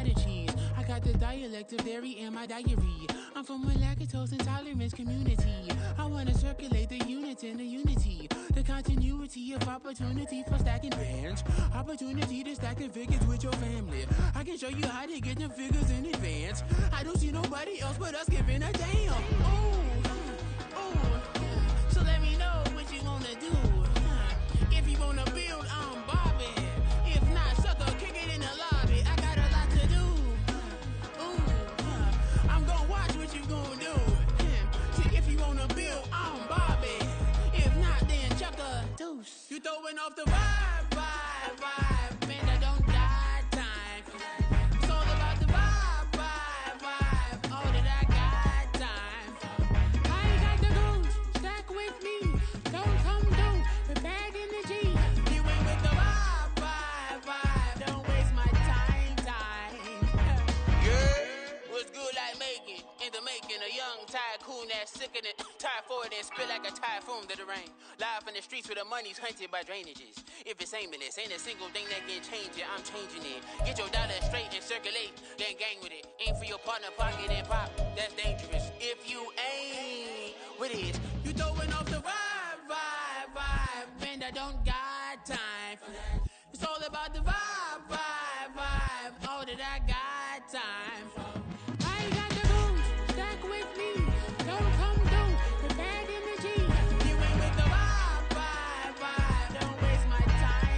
cheddar cheese. I got the dialect of dairy in my diary. I'm from a lactose intolerance community. I wanna circulate the units in the unity. The continuity of opportunity for stacking bands. Opportunity to stack the figures with your family. I can show you how to get them figures in advance. I don't see nobody else but us giving a damn. Ooh, ooh. So let me know what you wanna do. If you wanna build, I'm Bobby. If not, sucker, kick it in the lobby. I got a lot to do. Ooh, I'm gonna watch what you gonna do. See, if you wanna build, I'm Bobby. If not, then chuck a deuce. You throwing off the vibe, vibe, vibe. Man, I don't die time. It's all about the vibe, vibe, vibe. All that I got time. I ain't got the goose. Stack with me. Don't come through. The bag in the G. You ain't with the vibe, vibe, vibe. Don't waste my time. Yeah, what's good like making? In the making, a young tycoon that's sick of it. Tired for it and spit like a typhoon to the rain. Live in the streets where the money's hunted by drainages. If it's aimless, ain't a single thing that can change it. I'm changing it. Get your dollar straight and circulate, then gang with it. Aim for your partner, pocket and pop. That's dangerous. If you ain't with it, you throwing off the vibe, vibe, vibe. Man, I don't got time for that. It's all about the vibe, vibe, vibe. All that I got time for. I ain't got the goose. Stack with me. Don't come through. The bag in the G. You ain't with the vibe, vibe, vibe. Don't waste my time.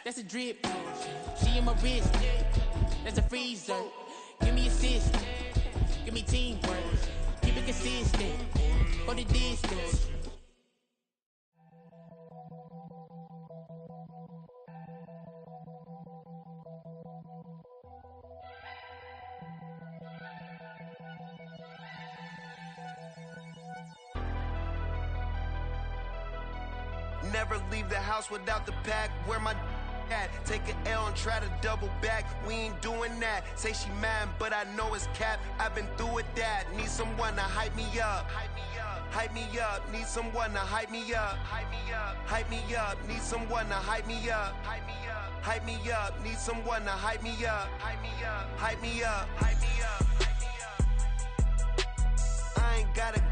That's a drip. She in my wrist. That's a freezer. Give me assist. Give me teamwork. Keep it consistent. For the distance. Never leave the house without the pack. Where my at? Take an L and try to double back. We ain't doing that. Say she mad, but I know it's cap. I've been through with that. Need someone to hype me up. Hype me up. Need someone to hype me up. Hype me up. Need someone to hype me up. Hype me up. Need someone to hype me up. Hype me up. Hype me up. I ain't got it,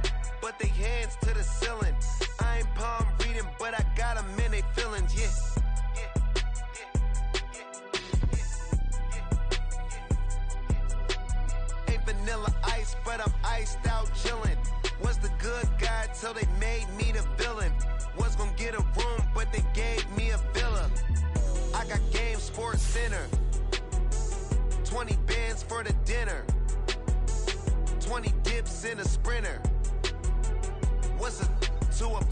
but they hands to the ceiling. I ain't palm reading, but I got them in they feelings, yeah. Ain't vanilla ice, but I'm iced out chillin'. Was the good guy till they made me the villain. Was gonna get a room, but they gave me a villa. I got Game Sports Center. 20 bands for the dinner. 20 dips in a sprinter. What's a 2 up?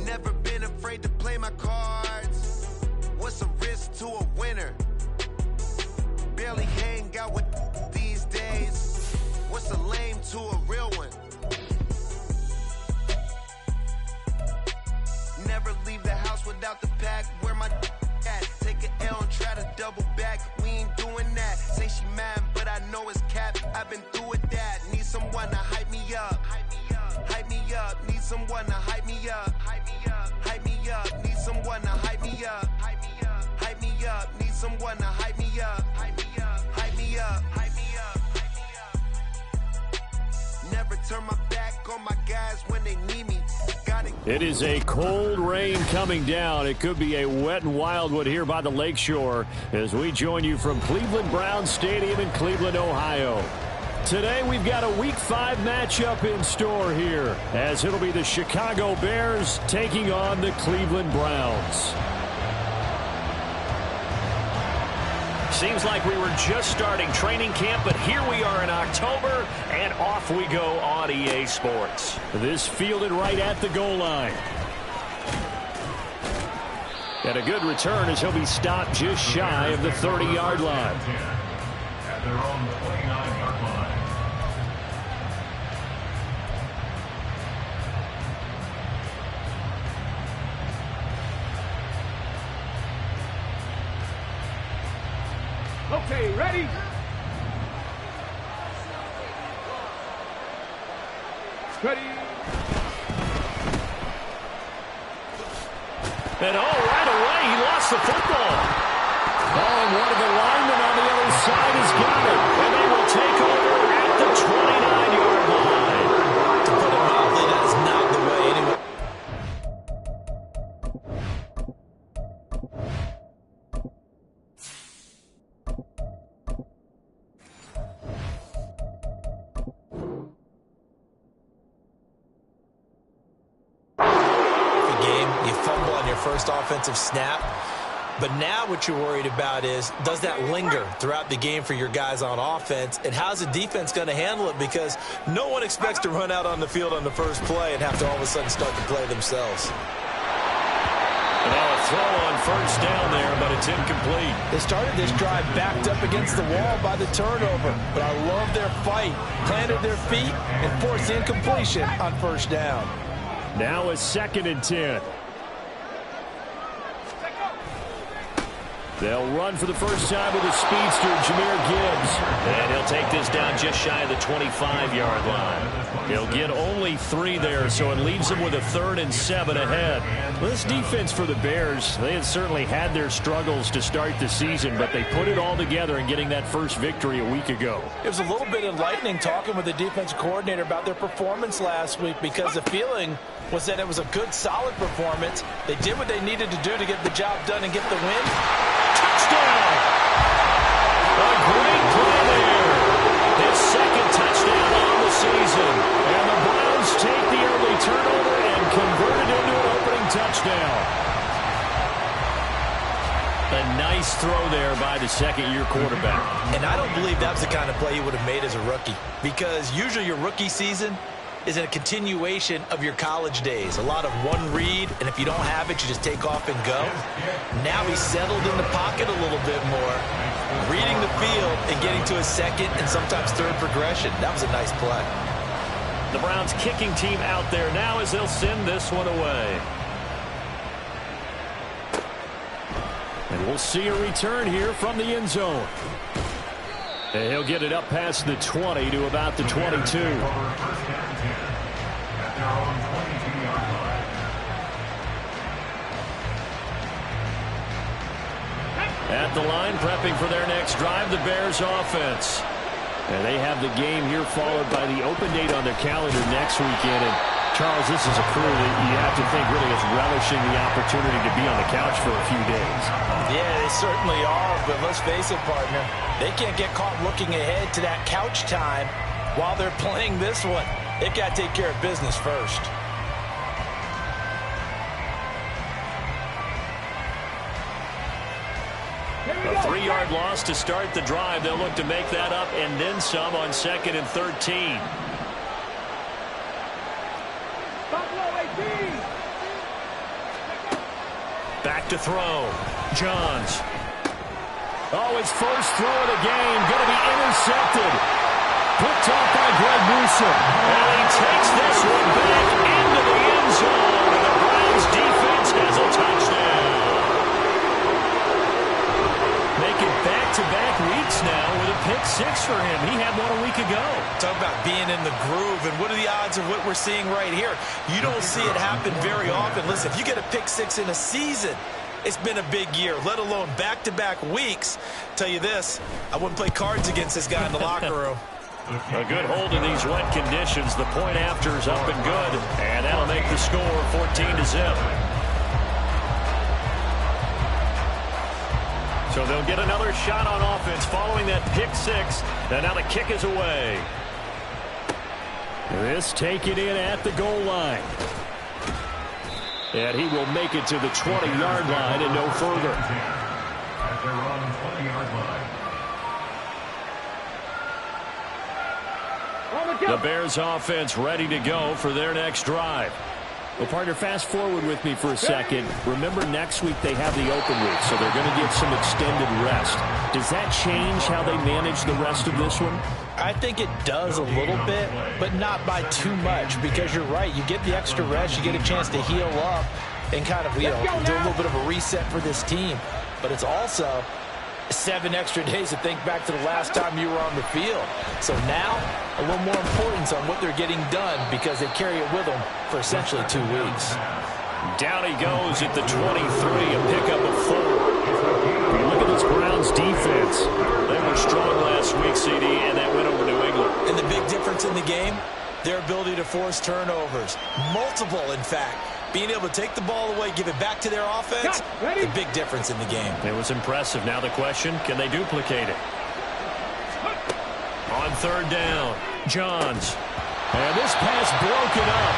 Never been afraid to play my cards. What's a risk to a winner? Barely hang out with these days. What's a lame to a real one? Never leave the house without the pack. Where my at? Take an L and try to double back. We ain't doing that. Say she mad, but I know it's cap. I've been through with that. Need someone to hype me up. Hype me up. Need someone to hype me up. Hype me up. Need someone someone to hype me up, hype me up, hype me up, hype me up, hype me up. Never turn my back on my guys when they need me. It is a cold rain coming down. It could be a wet and wildwood here by the lakeshore as we join you from Cleveland Browns Stadium in Cleveland, Ohio. Today we've got a Week 5 matchup in store here as it'll be the Chicago Bears taking on the Cleveland Browns. Seems like we were just starting training camp, but here we are in October, and off we go on EA Sports. This fielded right at the goal line. And a good return as he'll be stopped just shy of the 30-yard line. At their own 29-yard line. Okay, ready? Ready? And right away, he lost the football. And one of the linemen on the other side has got it. And they will take over at the 29-yard line. To put it mildly, that is not the way anyone... First offensive snap. But now what you're worried about is, does that linger throughout the game for your guys on offense? And how's the defense going to handle it? Because no one expects to run out on the field on the first play and have to all of a sudden start to play themselves. And now a throw on first down there, but it's incomplete. They started this drive backed up against the wall by the turnover. But I love their fight. Planted their feet and forced incompletion on first down. Now a 2nd and 10. They'll run for the first time with a speedster, Jahmyr Gibbs. And he'll take this down just shy of the 25-yard line. He'll get only 3 there, so it leaves them with a 3rd and 7 ahead. Well, this defense for the Bears, they had certainly had their struggles to start the season, but they put it all together in getting that first victory a week ago. It was a little bit enlightening talking with the defensive coordinator about their performance last week, because the feeling was that it was a good, solid performance. They did what they needed to do to get the job done and get the win. Touchdown! A great play there. His 2nd touchdown on the season. And the Browns take the early turnover and convert it into an opening touchdown. A nice throw there by the 2nd-year quarterback. And I don't believe that was the kind of play he would have made as a rookie, because usually your rookie season is a continuation of your college days. A lot of one read, and if you don't have it, you just take off and go. Now he's settled in the pocket a little bit more, reading the field and getting to a 2nd and sometimes 3rd progression. That was a nice play. The Browns kicking team out there now as they'll send this one away. And we'll see a return here from the end zone. And he'll get it up past the 20 to about the 22. At the line, prepping for their next drive, the Bears offense. And they have the game here followed by the open date on their calendar next weekend. And Charles, this is a crew that you have to think really is relishing the opportunity to be on the couch for a few days. Yeah, they certainly are, but let's face it, partner. They can't get caught looking ahead to that couch time while they're playing this one. They've got to take care of business first. A 3-yard loss to start the drive. They'll look to make that up and then some on 2nd and 13. Back to throw. Johns. Oh, his first throw of the game. Going to be intercepted. Picked off by Greg Newsome. And he takes this one back into the end zone. And the Browns defense has a touchdown. Making back-to-back weeks now with a pick 6 for him. He had one a week ago. Talk about being in the groove, and what are the odds of what we're seeing right here? You don't see it happen very often. Listen, if you get a pick 6 in a season, it's been a big year, let alone back-to-back weeks. Tell you this, I wouldn't play cards against this guy in the locker room. A good hold in these wet conditions. The point after is up and good, and that'll make the score 14-0. So they'll get another shot on offense following that pick six, and now the kick is away. This taken in at the goal line. And he will make it to the 20-yard line and no further. At their own 20-yard line. The Bears offense ready to go for their next drive. Well, partner, fast forward with me for a second. Remember, next week they have the open week, so they're going to get some extended rest. Does that change how they manage the rest of this one? I think it does a little bit, but not by too much, because you're right. You get the extra rest, you get a chance to heal up and kind of, do a little bit of a reset for this team. But it's also 7 extra days to think back to the last time you were on the field. So now, a little more importance on what they're getting done because they carry it with them for essentially 2 weeks. Down he goes at the 23, a pickup of 4. Look at this Browns defense. They were strong last week, CD, and that went over New England. And the big difference in the game, their ability to force turnovers. Multiple, in fact. Being able to take the ball away, give it back to their offense, the big difference in the game. It was impressive. Now the question, can they duplicate it? On third down, Johns. And this pass broken up.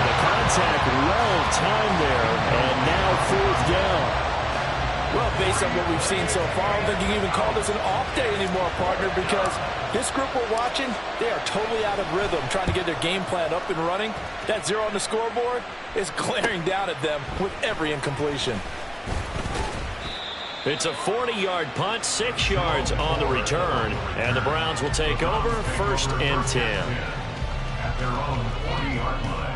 And the contact well timed there. And now 4th down. Well, based on what we've seen so far, I don't think you can even call this an off day anymore, partner, because this group we're watching, they are totally out of rhythm, trying to get their game plan up and running. That 0 on the scoreboard is glaring down at them with every incompletion. It's a 40-yard punt, 6 yards on the return, and the Browns will take over 1st and 10. At their own 40-yard line.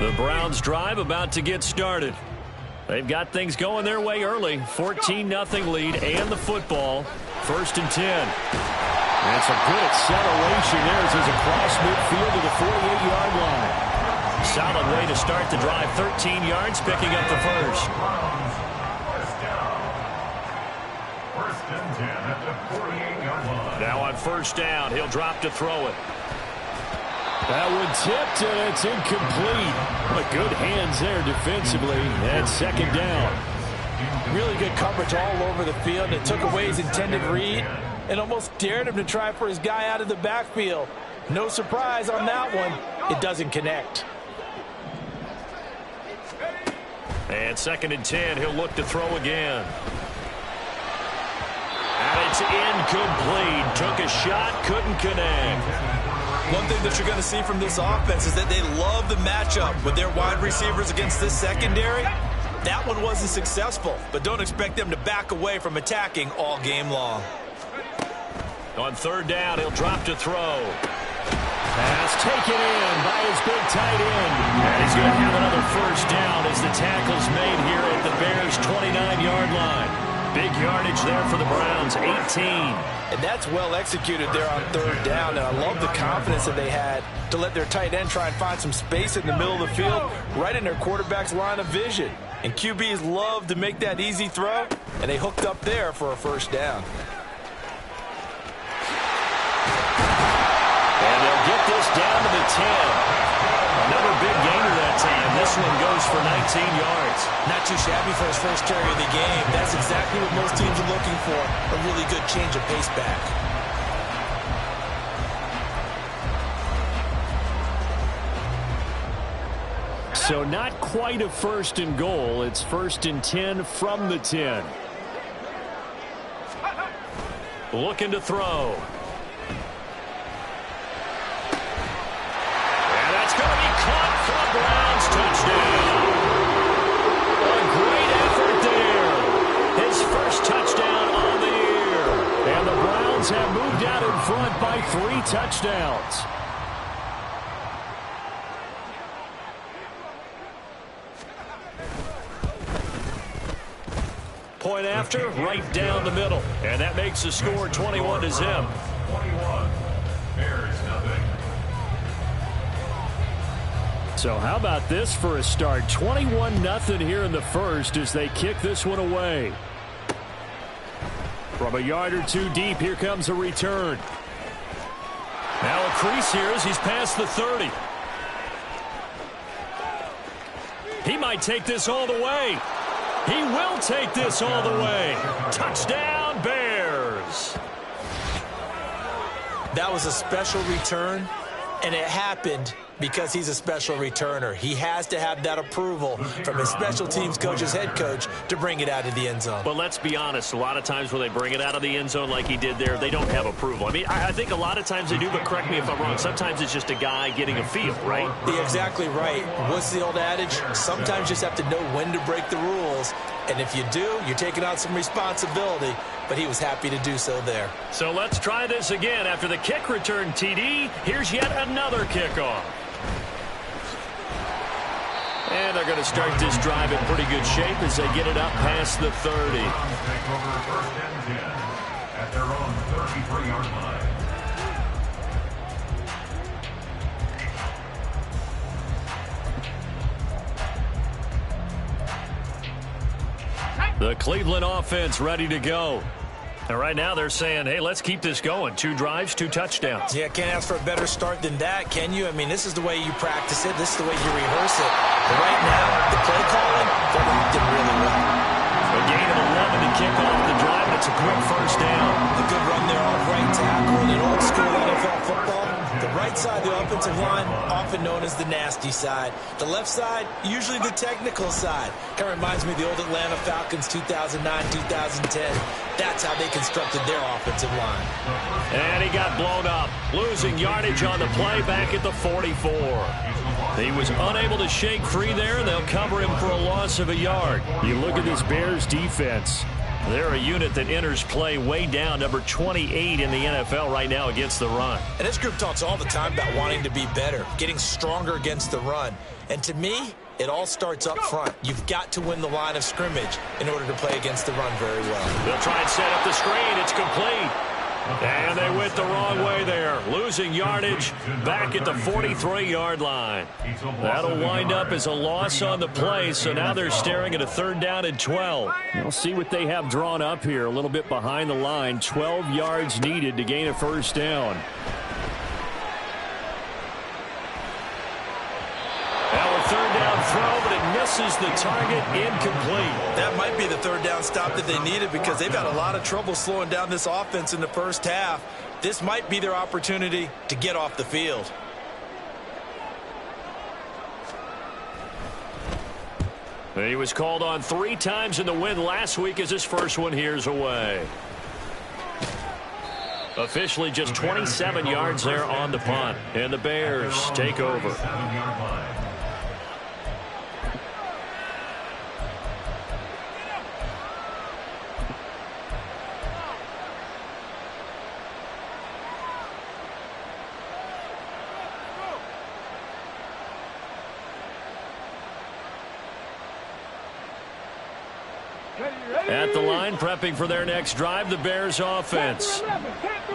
The Browns drive about to get started. They've got things going their way early. 14-0 lead and the football. 1st and 10. And some good acceleration there as he's across midfield to the 48-yard line. Solid way to start the drive. 13 yards, picking up the first. First down. 1st and 10 at the 48-yard line. Now on 1st down, he'll drop to throw it. That one tipped, and it's incomplete. But good hands there defensively. And 2nd down. Really good coverage all over the field. It took away his intended read and almost dared him to try for his guy out of the backfield. No surprise on that one. It doesn't connect. And 2nd and 10, he'll look to throw again. And it's incomplete. Took a shot, couldn't connect. One thing that you're going to see from this offense is that they love the matchup with their wide receivers against this secondary. That one wasn't successful, but don't expect them to back away from attacking all game long. On 3rd down, he'll drop to throw. Pass taken in by his big tight end. And he's going to have another 1st down as the tackle's made here at the Bears' 29-yard line. Big yardage there for the Browns, 18. And that's well executed there on 3rd down. And I love the confidence that they had to let their tight end try and find some space in the middle of the field, right in their quarterback's line of vision. And QBs love to make that easy throw, and they hooked up there for a 1st down. And they'll get this down to the 10. Another big gainer that time. This one goes for 19 yards. Not too shabby for his first carry of the game. That's exactly what most teams are looking for. A really good change of pace back. So not quite a 1st and goal. It's 1st and 10 from the 10. Looking to throw. And that's going to be caught for a Browns touchdown. A great effort there. His first touchdown on the year. And the Browns have moved out in front by 3 touchdowns. point after, right down the middle. And that makes the score 21-0. 21. Bears nothing. So how about this for a start? 21-0 here in the first as they kick this one away. From a yard or two deep, here comes a return. Now a crease here as he's past the 30. He might take this all the way. He will take this all the way. Touchdown, Bears. That was a special return, and it happened because he's a special returner. He has to have that approval from his special teams coach, his head coach, to bring it out of the end zone. But let's be honest, a lot of times when they bring it out of the end zone like he did there, they don't have approval. I mean, I think a lot of times they do, but correct me if I'm wrong. Sometimes it's just a guy getting a feel, right? You're exactly right. What's the old adage? Sometimes you just have to know when to break the rules. And if you do, you're taking on some responsibility. But he was happy to do so there. So let's try this again. After the kick return, TD, here's yet another kickoff. And they're going to start this drive in pretty good shape as they get it up past the 30. Take over 1st and 10 at their own 33-yard line. The Cleveland offense ready to go. And right now they're saying, hey, let's keep this going. 2 drives, 2 touchdowns. Yeah, can't ask for a better start than that, can you? I mean, this is the way you practice it. This is the way you rehearse it. But right now, the play calling, they're locked in really well. A gain of 11 to kick off the drive, and it's a quick first down. A good run there off right tackle in old school NFL football. The right side of the offensive line, often known as the nasty side. The left side, usually the technical side. Kind of reminds me of the old Atlanta Falcons 2009, 2010. That's how they constructed their offensive line. And he got blown up, losing yardage on the play back at the 44. He was unable to shake free there. They'll cover him for a loss of a yard. You look at this Bears defense. They're a unit that enters play way down, number 28 in the NFL right now against the run. And this group talks all the time about wanting to be better, getting stronger against the run. And to me, it all starts up front. You've got to win the line of scrimmage in order to play against the run very well. They'll try and set up the screen. It's complete. And they went the wrong way there, losing yardage back at the 43-yard line. That'll wind up as a loss on the play, so now they're staring at a 3rd down and 12. We'll see what they have drawn up here, a little bit behind the line. 12 yards needed to gain a 1st down. Now a 3rd down throw, but it misses the target, incomplete. That might be the 3rd down stop that they needed because they've had a lot of trouble slowing down this offense in the first half. This might be their opportunity to get off the field. He was called on 3 times in the win last week as his first one here's away. Officially just 27 yards there on the punt. And the Bears take over. At the line, prepping for their next drive, the Bears offense.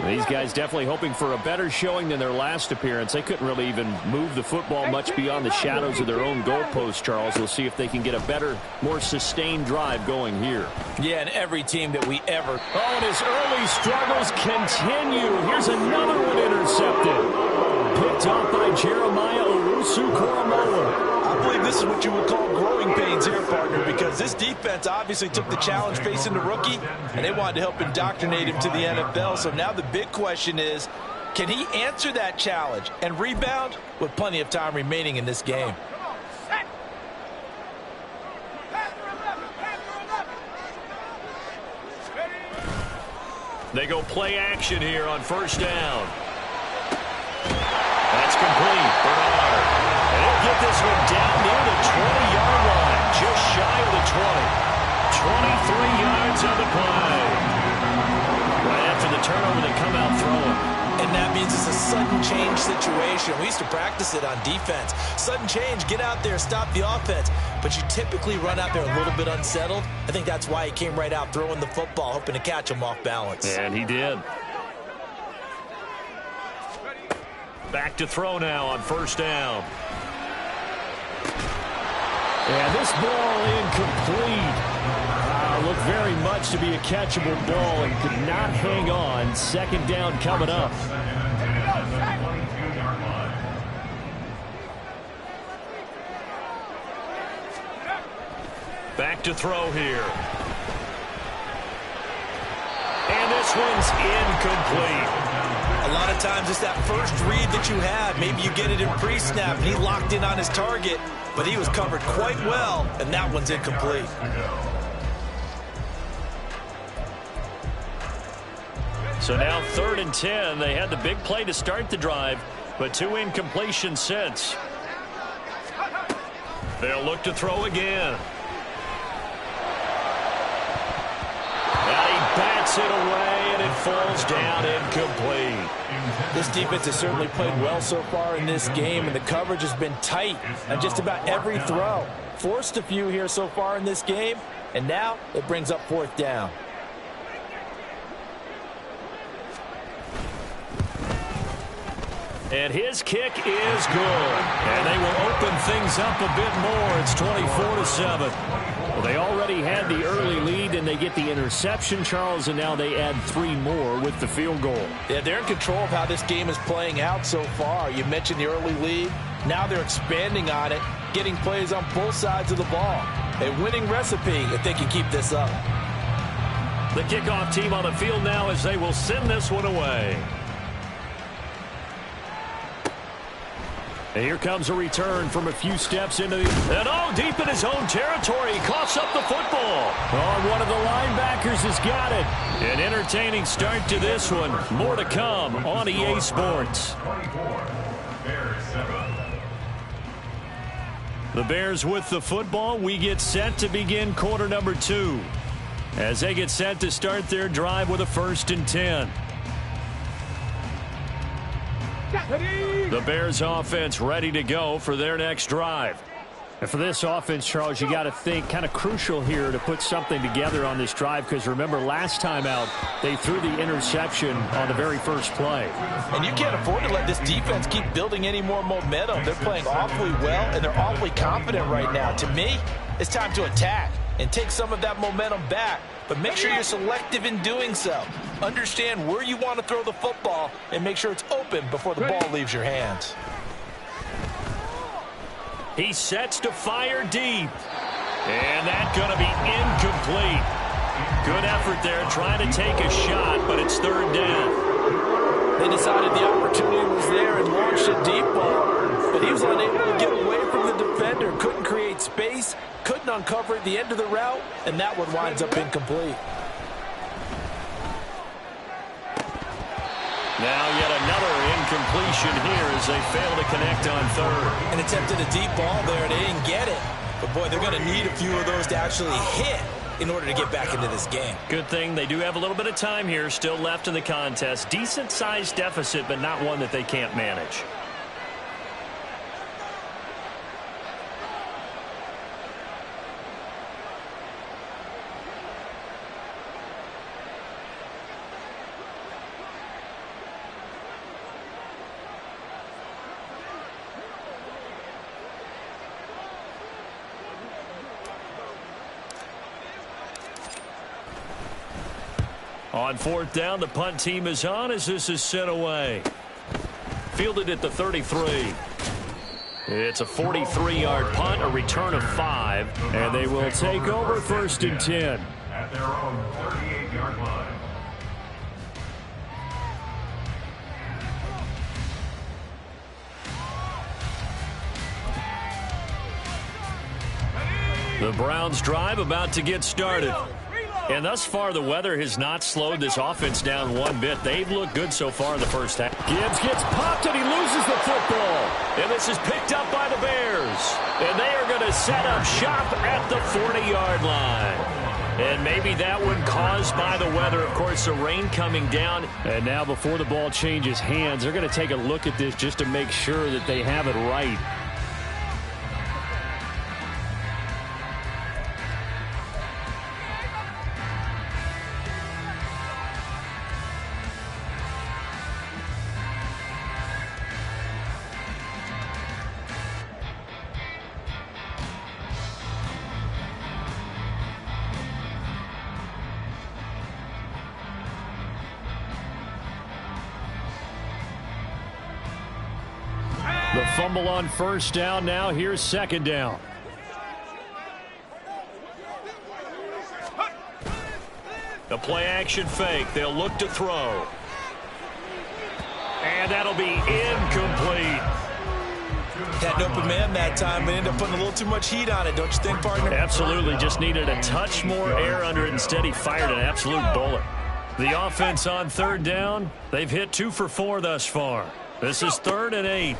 These guys definitely hoping for a better showing than their last appearance. They couldn't really even move the football much beyond the shadows of their own goalpost, Charles. We'll see if they can get a better, more sustained drive going here. Yeah, and every team that we ever... Oh, and his early struggles continue. Here's another one intercepted. Picked off by Jeremiah Owusu-Koramoah. I believe this is what you would call growing pains here, partner, because this defense obviously took the challenge facing the rookie, and they wanted to help indoctrinate him to the NFL. So now the big question is, can he answer that challenge and rebound with plenty of time remaining in this game? They go play action here on 1st down. That's complete. Bernard. And he'll get this one down near the 20-yard line, just shy of the 20. 23 yards on the play. Right after the turnover, they come out throwing. And that means it's a sudden change situation. We used to practice it on defense. Sudden change, get out there, stop the offense. but you typically run out there a little bit unsettled. I think that's why he came right out throwing the football, hoping to catch him off balance. And he did. Back to throw now on first down. And this ball incomplete. Looked very much to be a catchable ball and could not hang on. Second down coming up. Back to throw here. And this one's incomplete. A lot of times it's that first read that you have. Maybe you get it in pre-snap, and he locked in on his target, but he was covered quite well, and that one's incomplete. So now 3rd and 10. They had the big play to start the drive, but 2 incompletions since. They'll look to throw again. And he bats it away, and it falls down incomplete. This defense has certainly played well so far in this game, and the coverage has been tight on just about every throw. Forced a few here so far in this game, and now it brings up 4th down. And his kick is good. And they will open things up a bit more. It's 24-7. Well, they already had the early lead, and they get the interception, Charles, and now they add 3 more with the field goal. Yeah, they're in control of how this game is playing out so far. You mentioned the early lead. Now they're expanding on it, getting plays on both sides of the ball. A winning recipe if they can keep this up. The kickoff team on the field now as they will send this one away. And here comes a return from a few steps into the... And deep in his own territory, he coughs up the football. One of the linebackers has got it. An entertaining start to this one. More to come on EA Sports. The Bears with the football. We get set to begin quarter number 2. As they get set to start their drive with a 1st and 10. The Bears offense ready to go for their next drive. And for this offense, Charles, you got to think kind of crucial here to put something together on this drive, because remember last time out they threw the interception on the very first play. And you can't afford to let this defense keep building any more momentum. They're playing awfully well, and they're awfully confident right now. To me, it's time to attack and take some of that momentum back. But make sure you're selective in doing so. Understand where you want to throw the football and make sure it's open before the ball leaves your hands. He sets to fire deep. And that's going to be incomplete. Good effort there trying to take a shot, but it's 3rd down. They decided the opportunity was there and launched a deep ball. But he was unable to get away from the defender. Couldn't create space. Couldn't uncover at the end of the route, and that one winds up incomplete. Now yet another incompletion here as they fail to connect on 3rd. And attempted a deep ball there, and they didn't get it. But, boy, they're going to need a few of those to actually hit in order to get back into this game. Good thing they do have a little bit of time here still left in the contest. Decent-sized deficit, but not one that they can't manage. On 4th down, the punt team is on as this is sent away. Fielded at the 33. It's a 43-yard punt, a return of 5, and they will take over 1st and 10. At their own 38-yard line. The Browns drive about to get started. And thus far, the weather has not slowed this offense down one bit. They've looked good so far in the first half. Gibbs gets popped and he loses the football. And this is picked up by the Bears. And they are going to set up shop at the 40-yard line. And maybe that one caused by the weather. Of course, the rain coming down. And now before the ball changes hands, they're going to take a look at this just to make sure that they have it right. The fumble on first down. Now here's second down. The play action fake. They'll look to throw. And that'll be incomplete. Had an open man that time, but ended up putting a little too much heat on it, don't you think, partner? Absolutely. Just needed a touch more air under it. Instead, he fired an absolute bullet. The offense on third down, they've hit 2 for 4 thus far. This is 3rd and 8.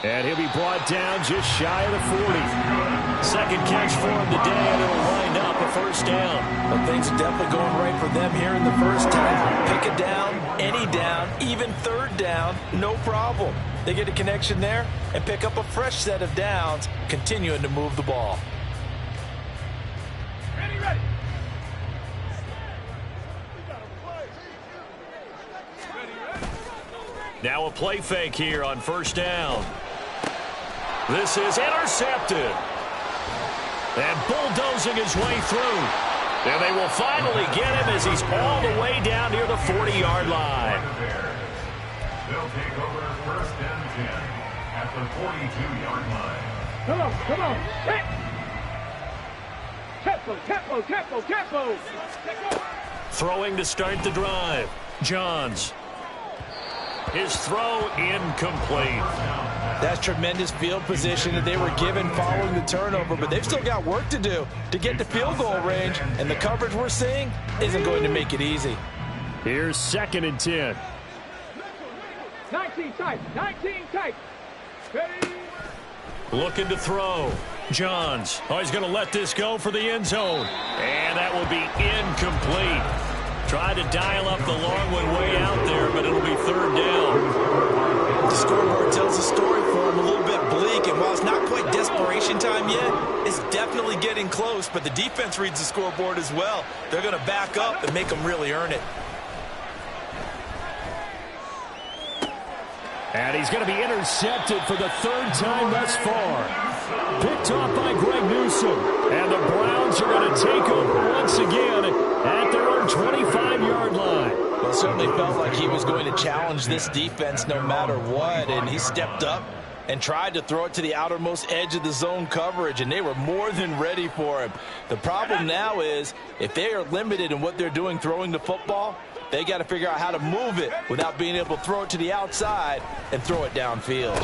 And he'll be brought down just shy of the 40. Second catch for him today, and it'll wind up a first down. Well, things are definitely going right for them here in the first half. Pick a down, any down, even third down, no problem. They get a connection there and pick up a fresh set of downs, continuing to move the ball. Ready. Now a play fake here on first down. This is intercepted. And bulldozing his way through. And they will finally get him as he's all the way down near the 40-yard line. They'll take over first and 10 at the 42-yard line. Come on. Tempo. Throwing to start the drive. Johns. His throw incomplete. That's tremendous field position that they were given following the turnover, but they've still got work to do to get to field goal range, and the coverage we're seeing isn't going to make it easy. Here's 2nd and 10. 19 tight. Ready. Looking to throw. Johns. Oh, he's going to let this go for the end zone. And that will be incomplete. Tried to dial up the long one way out there, but it'll be 3rd down. The scoreboard tells the story for him, a little bit bleak, and while it's not quite desperation time yet, it's definitely getting close, but the defense reads the scoreboard as well. They're going to back up and make them really earn it. And he's going to be intercepted for the 3rd time thus far. Picked off by Greg Newsome. And the Browns are going to take over once again at their own 25-yard line. Well, it certainly felt like he was going to challenge this defense no matter what, and he stepped up and tried to throw it to the outermost edge of the zone coverage, and they were more than ready for him. The problem now is if they are limited in what they're doing throwing the football, they got to figure out how to move it without being able to throw it to the outside and throw it downfield.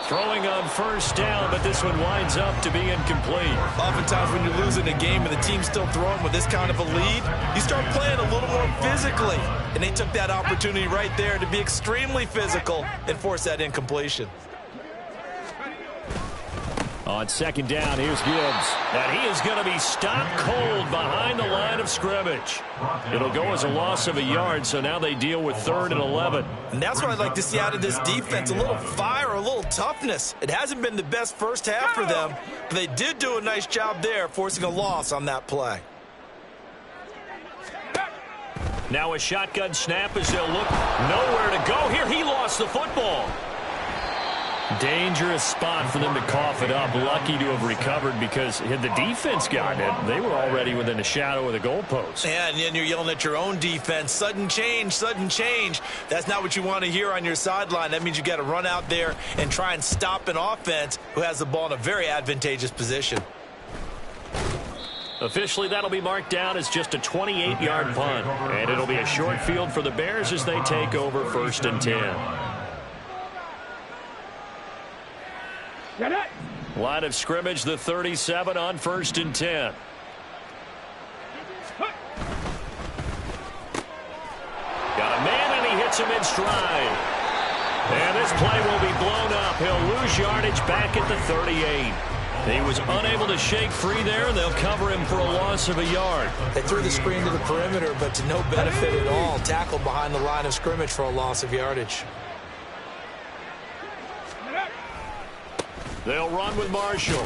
Throwing on first down, but this one winds up to be incomplete. Oftentimes when you're losing a game and the team's still throwing with this kind of a lead, you start playing a little more physically. And they took that opportunity right there to be extremely physical and force that incompletion. On 2nd down, here's Gibbs. And he is going to be stopped cold behind the line of scrimmage. It'll go as a loss of a yard, so now they deal with 3rd and 11. And that's what I'd like to see out of this defense, a little fire, a little toughness. It hasn't been the best first half for them, but they did do a nice job there, forcing a loss on that play. Now a shotgun snap as they'll look nowhere to go. Here he lost the football. Dangerous spot for them to cough it up. Lucky to have recovered because had the defense gotten it, they were already within a shadow of the goalpost. Yeah, and then you're yelling at your own defense. Sudden change, sudden change. That's not what you want to hear on your sideline. That means you got to run out there and try and stop an offense who has the ball in a very advantageous position. Officially, that'll be marked down as just a 28-yard punt. And it'll be a short field for the Bears as they take over 1st and 10. Line of scrimmage, the 37 on 1st and 10. Got a man, and he hits him in stride. And this play will be blown up. He'll lose yardage back at the 38. He was unable to shake free there, and they'll cover him for a loss of a yard. They threw the screen to the perimeter, but to no benefit at all. Tackled behind the line of scrimmage for a loss of yardage. They'll run with Marshall.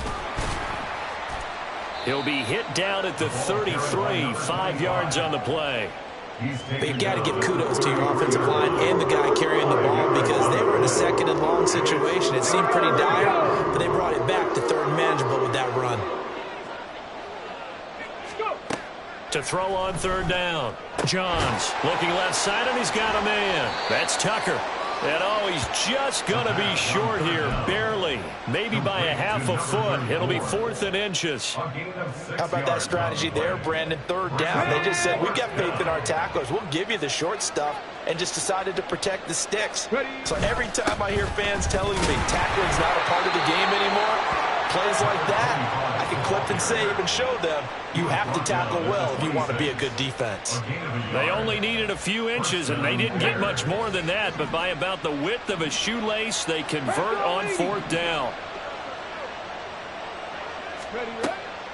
He'll be hit down at the 33, 5 yards on the play. But you've got to give kudos to your offensive line and the guy carrying the ball because they were in a 2nd and long situation. It seemed pretty dire, but they brought it back to 3rd and manageable with that run. To throw on 3rd down. Johns looking left side, and he's got a man. That's Tucker. And, oh, he's just going to be short here, barely, maybe by a half a foot. It'll be 4th and inches. How about that strategy there, Brandon? 3rd down. They just said, we've got faith in our tacklers. We'll give you the short stuff, and just decided to protect the sticks. So every time I hear fans telling me tackling's not a part of the game anymore, plays like that, I can clip and save and show them you have to tackle well if you want to be a good defense. They only needed a few inches, and they didn't get much more than that, but by about the width of a shoelace, they convert on 4th down.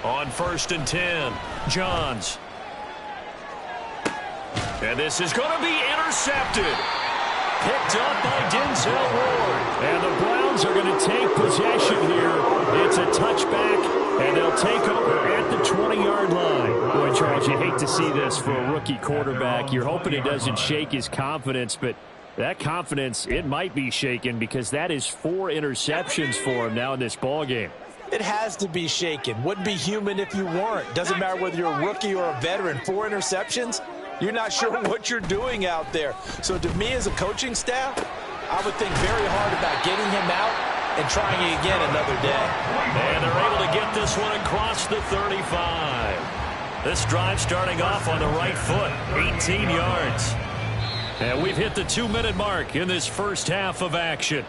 On 1st and 10, Johns. And this is going to be intercepted. Picked up by Denzel Ward. And the Browns are going to take possession here. It's a touchback, and they'll take over at the 20-yard line. Boy, Charles, you hate to see this for a rookie quarterback. You're hoping it doesn't shake his confidence, but that confidence, it might be shaken because that is 4 interceptions for him now in this ballgame. It has to be shaken. Wouldn't be human if you weren't. Doesn't matter whether you're a rookie or a veteran. 4 interceptions? You're not sure what you're doing out there. So to me as a coaching staff, I would think very hard about getting him out and trying it again another day. And they're able to get this one across the 35. This drive starting off on the right foot, 18 yards. And we've hit the 2-minute mark in this first half of action.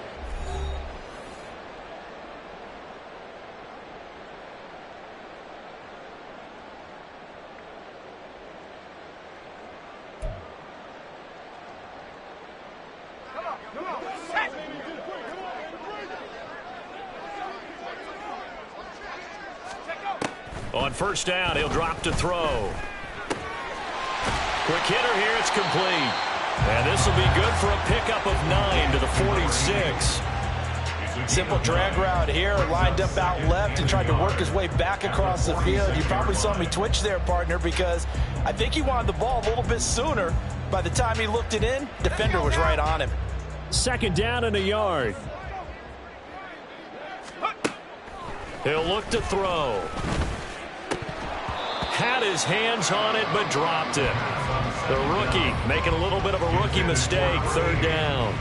On 1st down, he'll drop to throw. Quick hitter here, it's complete. And this will be good for a pickup of 9 to the 46. Simple drag route here, lined up out left and tried to work his way back across the field. You probably saw me twitch there, partner, because I think he wanted the ball a little bit sooner. By the time he looked it in, defender was right on him. 2nd down and a yard. He'll look to throw. Had his hands on it, but dropped it. The rookie making a little bit of a rookie mistake. 3rd down.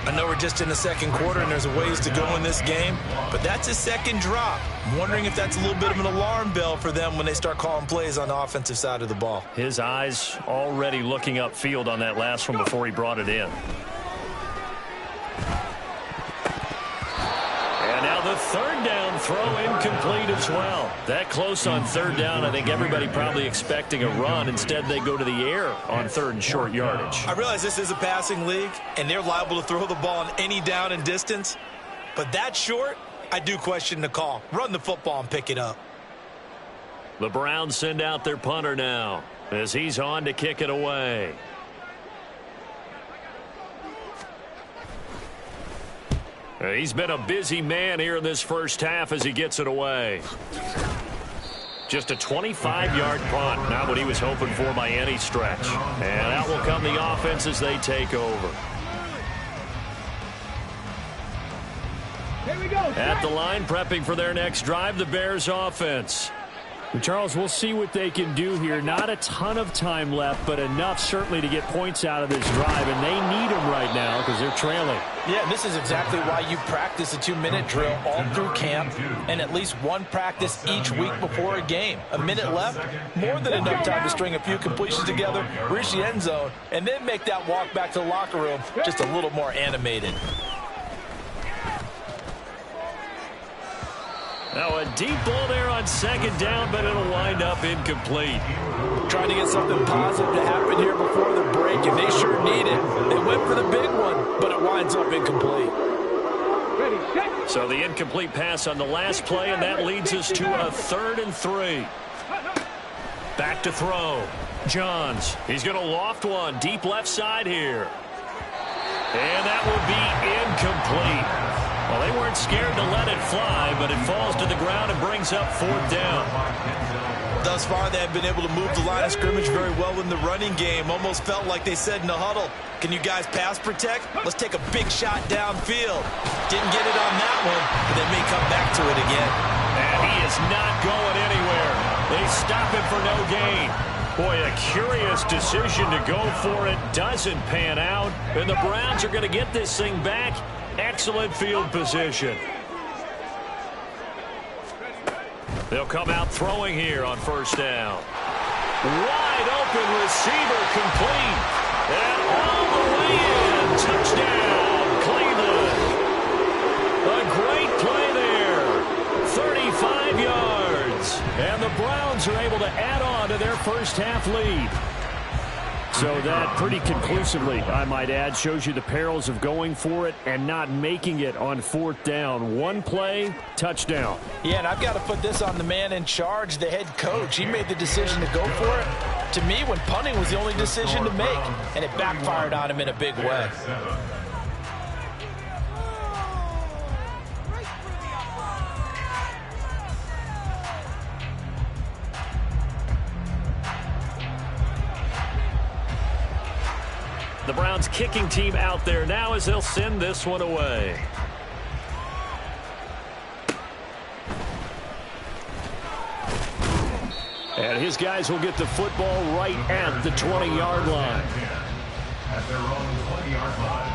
I know we're just in the 2nd quarter and there's a ways to go in this game, but that's his 2nd drop. I'm wondering if that's a little bit of an alarm bell for them when they start calling plays on the offensive side of the ball. His eyes already looking upfield on that last one before he brought it in. And now the 3rd down throw incomplete as well. That close on 3rd down, I think everybody probably expecting a run. Instead, they go to the air on 3rd and short yardage. I realize this is a passing league, and they're liable to throw the ball on any down and distance. But that short, I do question the call. Run the football and pick it up. The Browns send out their punter now as he's on to kick it away. He's been a busy man here in this first half as he gets it away. Just a 25-yard punt, not what he was hoping for by any stretch. And out will come the offense as they take over. Here we go. At the line, prepping for their next drive, the Bears offense. Charles, we'll see what they can do here. Not a ton of time left, but enough certainly to get points out of this drive, and they need them right now because they're trailing. Yeah, this is exactly why you practice a 2-minute drill all through camp and at least one practice each week before a game. A minute left, more than enough time to string a few completions together, reach the end zone, and then make that walk back to the locker room just a little more animated. Now a deep ball there on 2nd down, but it'll wind up incomplete. Trying to get something positive to happen here before the break, and they sure need it. They went for the big one, but it winds up incomplete. So the incomplete pass on the last play, and that leads us to a 3rd and 3. Back to throw. Johns. He's going to loft one deep left side here. And that will be incomplete. Well, they weren't scared to let it fly, but it falls to the ground and brings up 4th down. Thus far, they have been able to move the line of scrimmage very well in the running game. Almost felt like they said in the huddle, can you guys pass protect? Let's take a big shot downfield. Didn't get it on that one, but they may come back to it again. And he is not going anywhere. They stop him for no gain. Boy, a curious decision to go for it. Doesn't pan out. And the Browns are going to get this thing back. Excellent field position. They'll come out throwing here on first down. Wide open receiver complete. And all the way in. Touchdown, Cleveland. A great play there. 35 yards. And the Browns are able to add on to their first half lead. So that pretty conclusively, I might add, shows you the perils of going for it and not making it on fourth down. One play, touchdown. Yeah, and I've got to put this on the man in charge, the head coach. He made the decision to go for it. To me, when punting was the only decision to make, and it backfired on him in a big way. The Browns kicking team out there now as they'll send this one away. And his guys will get the football right at the 20-yard line. At their own 20-yard line.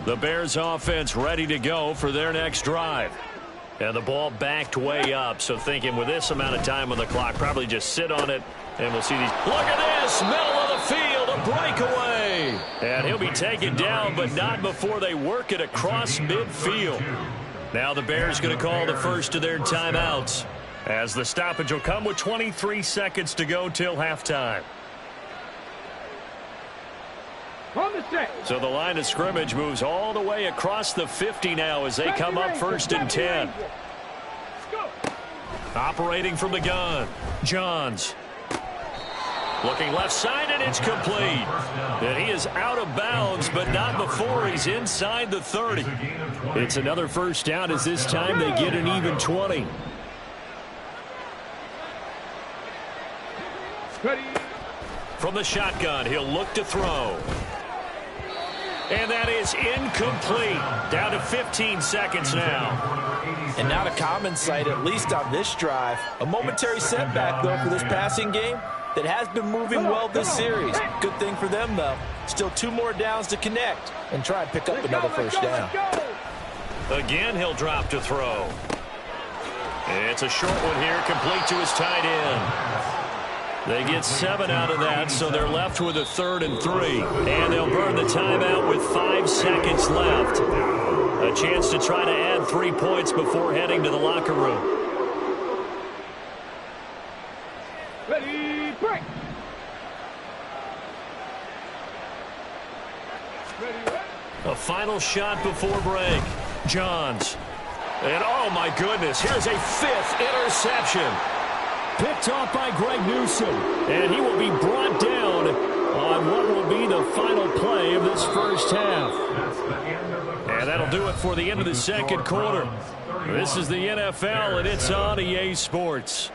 The Bears offense ready to go for their next drive. And the ball backed way up, so thinking with this amount of time on the clock, probably just sit on it, and we'll see these. Look at this, middle of the field, a breakaway. And he'll be taken down, but not before they work it across midfield. Now the Bears going to call the first of their timeouts, as the stoppage will come with 23 seconds to go till halftime. So the line of scrimmage moves all the way across the 50 now as they come up first and 10. Operating from the gun, Johns. Looking left side, and it's complete. And he is out of bounds, but not before he's inside the 30. It's another first down as this time they get an even 20. From the shotgun, he'll look to throw. And that is incomplete. Down to 15 seconds now. And not a common sight, at least on this drive. A momentary setback, though, for this passing game that has been moving well this series. Good thing for them, though. Still 2 more downs to connect and try and pick up another first down. Again, he'll drop to throw. It's a short one here, complete to his tight end. They get 7 out of that, so they're left with a 3rd and 3. And they'll burn the timeout with 5 seconds left. A chance to try to add 3 points before heading to the locker room. Ready, break. A final shot before break. Johns. And oh my goodness, here's a 5th interception. Picked off by Greg Newsome, and he will be brought down on what will be the final play of this first half. And that'll do it for the end of the second quarter. This is the NFL, and it's on EA Sports.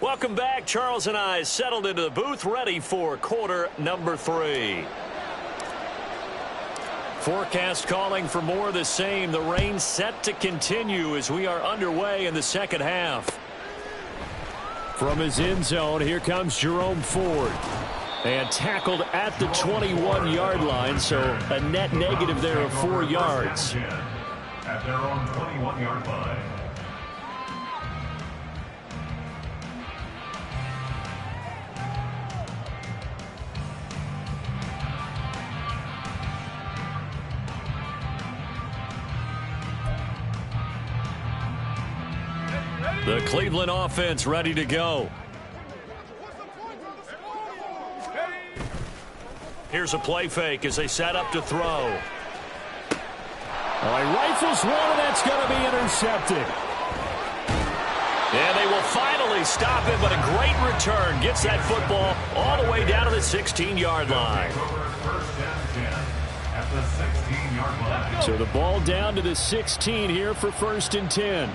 Welcome back. Charles and I settled into the booth, ready for quarter number 3. Forecast calling for more of the same. The rain set to continue as we are underway in the second half. From his end zone, here comes Jerome Ford. And tackled at the 21-yard line, so a net negative there of 4 yards. At their own 21-yard line. The Cleveland offense ready to go. Here's a play fake as they set up to throw. Well, he rifles one, and that's going to be intercepted. And they will finally stop him, but a great return. Gets that football all the way down to the 16-yard line. So the ball down to the 16 here for 1st and 10.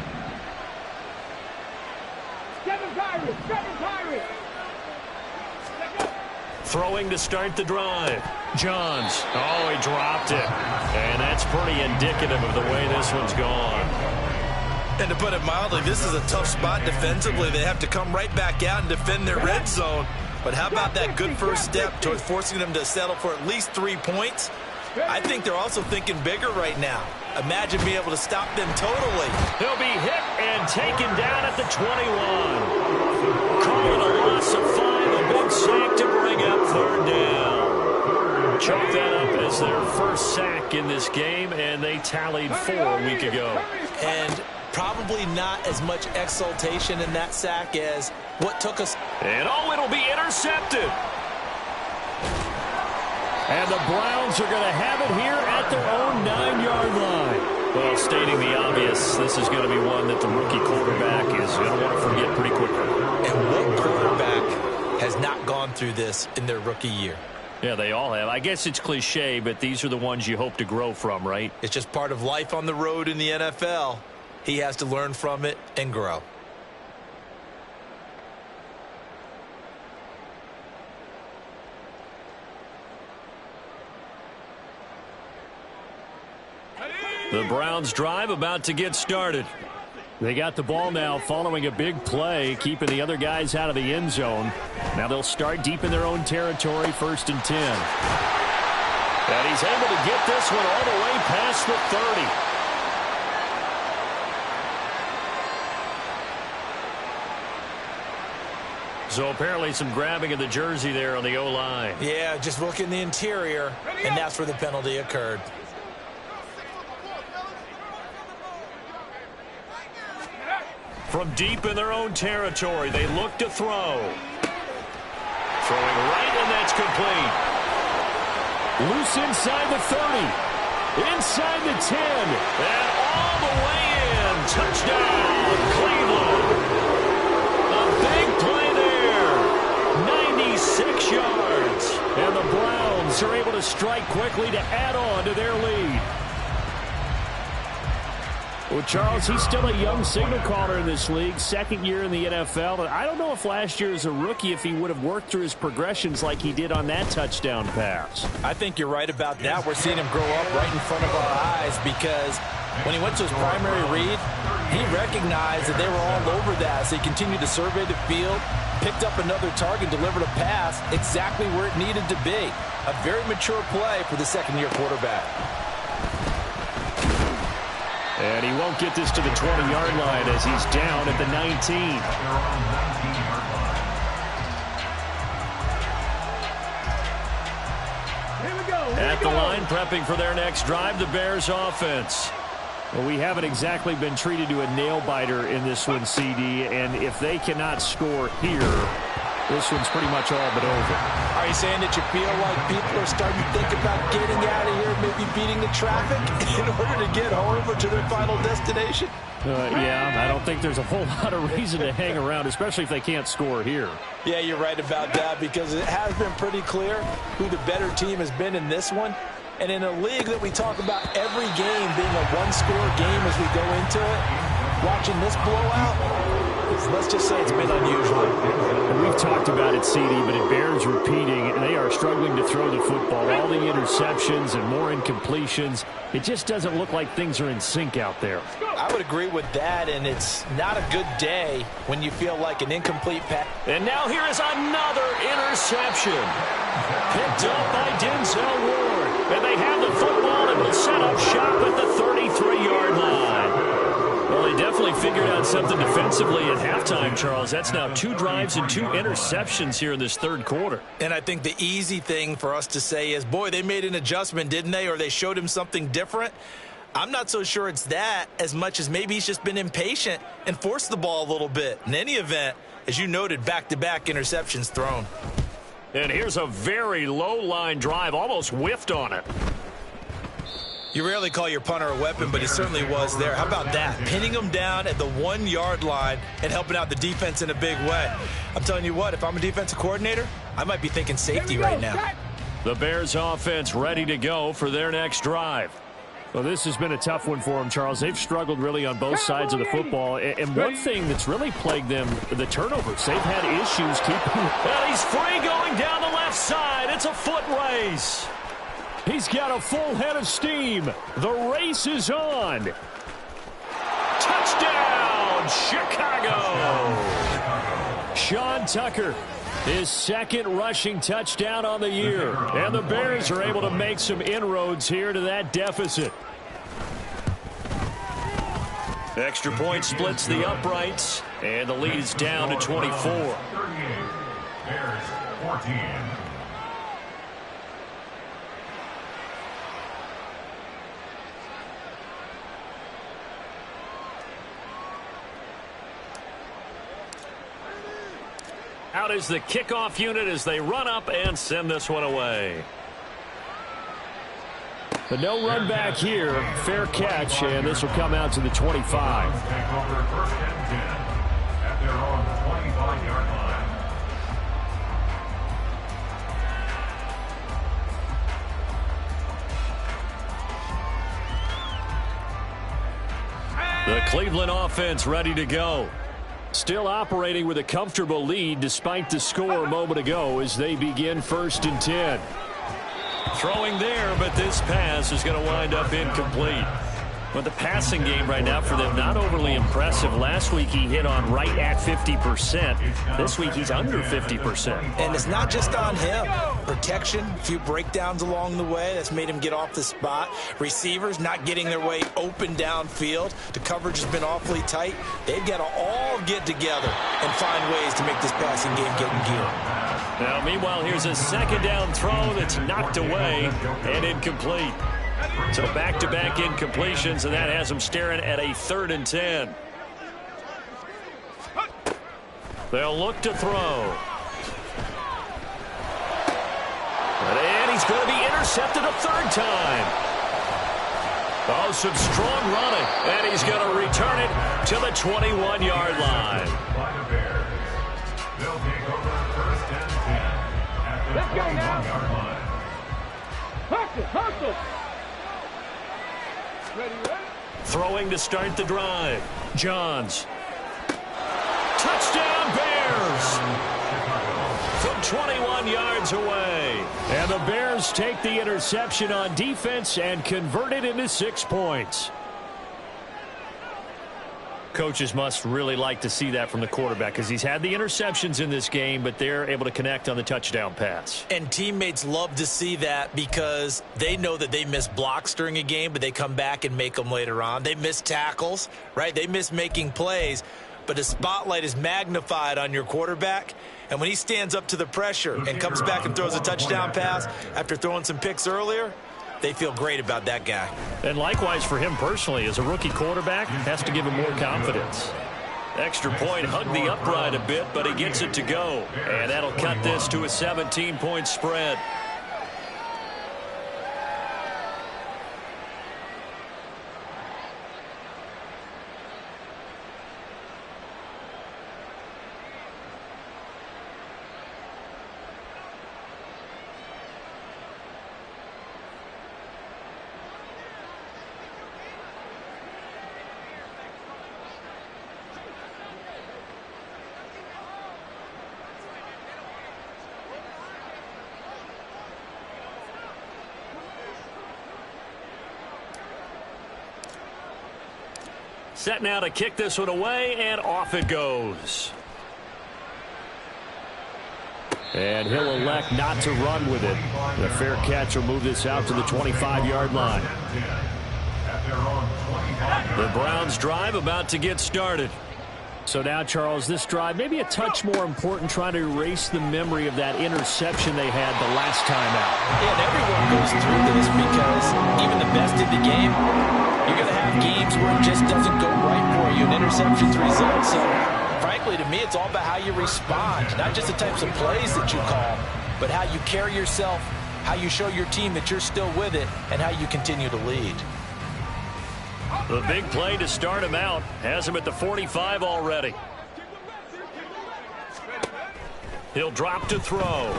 Throwing to start the drive. Johns. Oh, he dropped it. And that's pretty indicative of the way this one's gone. And to put it mildly, this is a tough spot defensively. They have to come right back out and defend their red zone. But how about that good first step towards forcing them to settle for at least 3 points? I think they're also thinking bigger right now. Imagine being able to stop them totally. He'll be hit and taken down at the 21. Call it a loss of 5. A big sack to bring up 3rd down. Chalk that up as their first sack in this game, and they tallied 4 a week ago. And probably not as much exultation in that sack as what took us. And it'll be intercepted. And the Browns are going to have it here at their own 9-yard line. Well, stating the obvious, this is going to be one that the rookie quarterback is going to want to forget pretty quickly. And what quarterback has not gone through this in their rookie year? Yeah, they all have. I guess it's cliche, but these are the ones you hope to grow from, right? It's just part of life on the road in the NFL. He has to learn from it and grow. The Browns drive about to get started. They got the ball now following a big play, keeping the other guys out of the end zone. Now they'll start deep in their own territory, 1st and 10. And he's able to get this one all the way past the 30. So apparently some grabbing of the jersey there on the O-line. Yeah, just look in the interior, and that's where the penalty occurred. From deep in their own territory, they look to throw. Throwing right, and that's complete. Loose inside the 30. Inside the 10. And all the way in. Touchdown, Cleveland. A big play there. 96 yards. And the Browns are able to strike quickly to add on to their lead. Well, Charles, he's still a young signal caller in this league, 2nd year in the NFL. But I don't know if last year as a rookie, if he would have worked through his progressions like he did on that touchdown pass. I think you're right about that. We're seeing him grow up right in front of our eyes because when he went to his primary read, he recognized that they were all over that. So he continued to survey the field, picked up another target, delivered a pass exactly where it needed to be. A very mature play for the 2nd-year quarterback. And he won't get this to the 20-yard line as he's down at the 19. At the line, prepping for their next drive, the Bears offense. Well, we haven't exactly been treated to a nail-biter in this one, CD, and if they cannot score here, this one's pretty much all but over. Are you saying that you feel like people are starting to think about getting out of here, maybe beating the traffic in order to get home or to their final destination? Yeah, I don't think there's a whole lot of reason to hang around, especially if they can't score here. Yeah, you're right about that because it has been pretty clear who the better team has been in this one. And in a league that we talk about every game being a one-score game as we go into it, watching this blowout, let's just say it's been unusual. And we've talked about it, CD, but it bears repeating. They are struggling to throw the football. All the interceptions and more incompletions. It just doesn't look like things are in sync out there. I would agree with that, and it's not a good day when you feel like an incomplete pass. And now here is another interception. Picked up by Denzel Ward. And they have the football and will set up shop at the 33-yard line. Well, they definitely figured out something defensively at halftime, Charles. That's now 2 drives and 2 interceptions here in this 3rd quarter. And I think the easy thing for us to say is, boy, they made an adjustment, didn't they? Or they showed him something different. I'm not so sure it's that as much as maybe he's just been impatient and forced the ball a little bit. In any event, as you noted, back-to-back interceptions thrown. And here's a very low-line drive, almost whiffed on it. You rarely call your punter a weapon, but he certainly was there. How about that? Pinning him down at the 1-yard line and helping out the defense in a big way. I'm telling you what, if I'm a defensive coordinator, I might be thinking safety right now. The Bears offense ready to go for their next drive. Well, this has been a tough one for them, Charles. They've struggled really on both sides of the football. And one thing that's really plagued them, the turnovers. They've had issues keeping. Well, he's free going down the left side. It's a foot race. He's got a full head of steam. The race is on. Touchdown, Chicago. Sean Tucker, his second rushing touchdown on the year. And the Bears are able to make some inroads here to that deficit. Extra point splits the uprights, and the lead is down to 24. 38, Bears 14. Out is the kickoff unit as they run up and send this one away. But no run back here. Fair catch, and this will come out to the 25. Take over first and 10 at their own 25-yard line. The Cleveland offense ready to go. Still operating with a comfortable lead despite the score a moment ago as they begin 1st and 10. Throwing there, but this pass is going to wind up incomplete. But the passing game right now for them, not overly impressive. Last week he hit on right at 50%. This week he's under 50%. And it's not just on him. Protection, a few breakdowns along the way. That's made him get off the spot. Receivers not getting their way open downfield. The coverage has been awfully tight. They've got to all get together and find ways to make this passing game get in gear. Now, meanwhile, here's a second down throw that's knocked away and incomplete. So back-to-back incompletions, and that has them staring at a 3rd and 10. They'll look to throw. And he's going to be intercepted a 3rd time. Oh, some strong running. And he's going to return it to the 21-yard line. By the Bears. They'll take over first and 10 at their 21-yard line. Hustle. Ready. Throwing to start the drive. Johns. Touchdown, Bears! From 21 yards away. And the Bears take the interception on defense and convert it into 6 points. Coaches must really like to see that from the quarterback because he's had the interceptions in this game, but they're able to connect on the touchdown pass. And teammates love to see that because they know that they miss blocks during a game, but they come back and make them later on. They miss tackles, right? They miss making plays, but the spotlight is magnified on your quarterback. And when he stands up to the pressure and comes back and throws a touchdown pass after throwing some picks earlier, they feel great about that guy. And likewise for him personally, as a rookie quarterback, has to give him more confidence. Extra point, hugged the upright a bit, but he gets it to go. And that'll cut this to a 17-point spread. Set now to kick this one away, and off it goes. And he'll elect not to run with it. The fair catch will move this out to the 25-yard line. The Browns drive about to get started. So now, Charles, this drive maybe a touch more important, trying to erase the memory of that interception they had the last time out. Yeah, and everyone goes through this because even the best in the game, You're going to have games where it just doesn't go right for you, and interceptions result. So, frankly, to me, it's all about how you respond, not just the types of plays that you call, but how you carry yourself, how you show your team that you're still with it, and how you continue to lead. The big play to start him out has him at the 45 already. He'll drop to throw.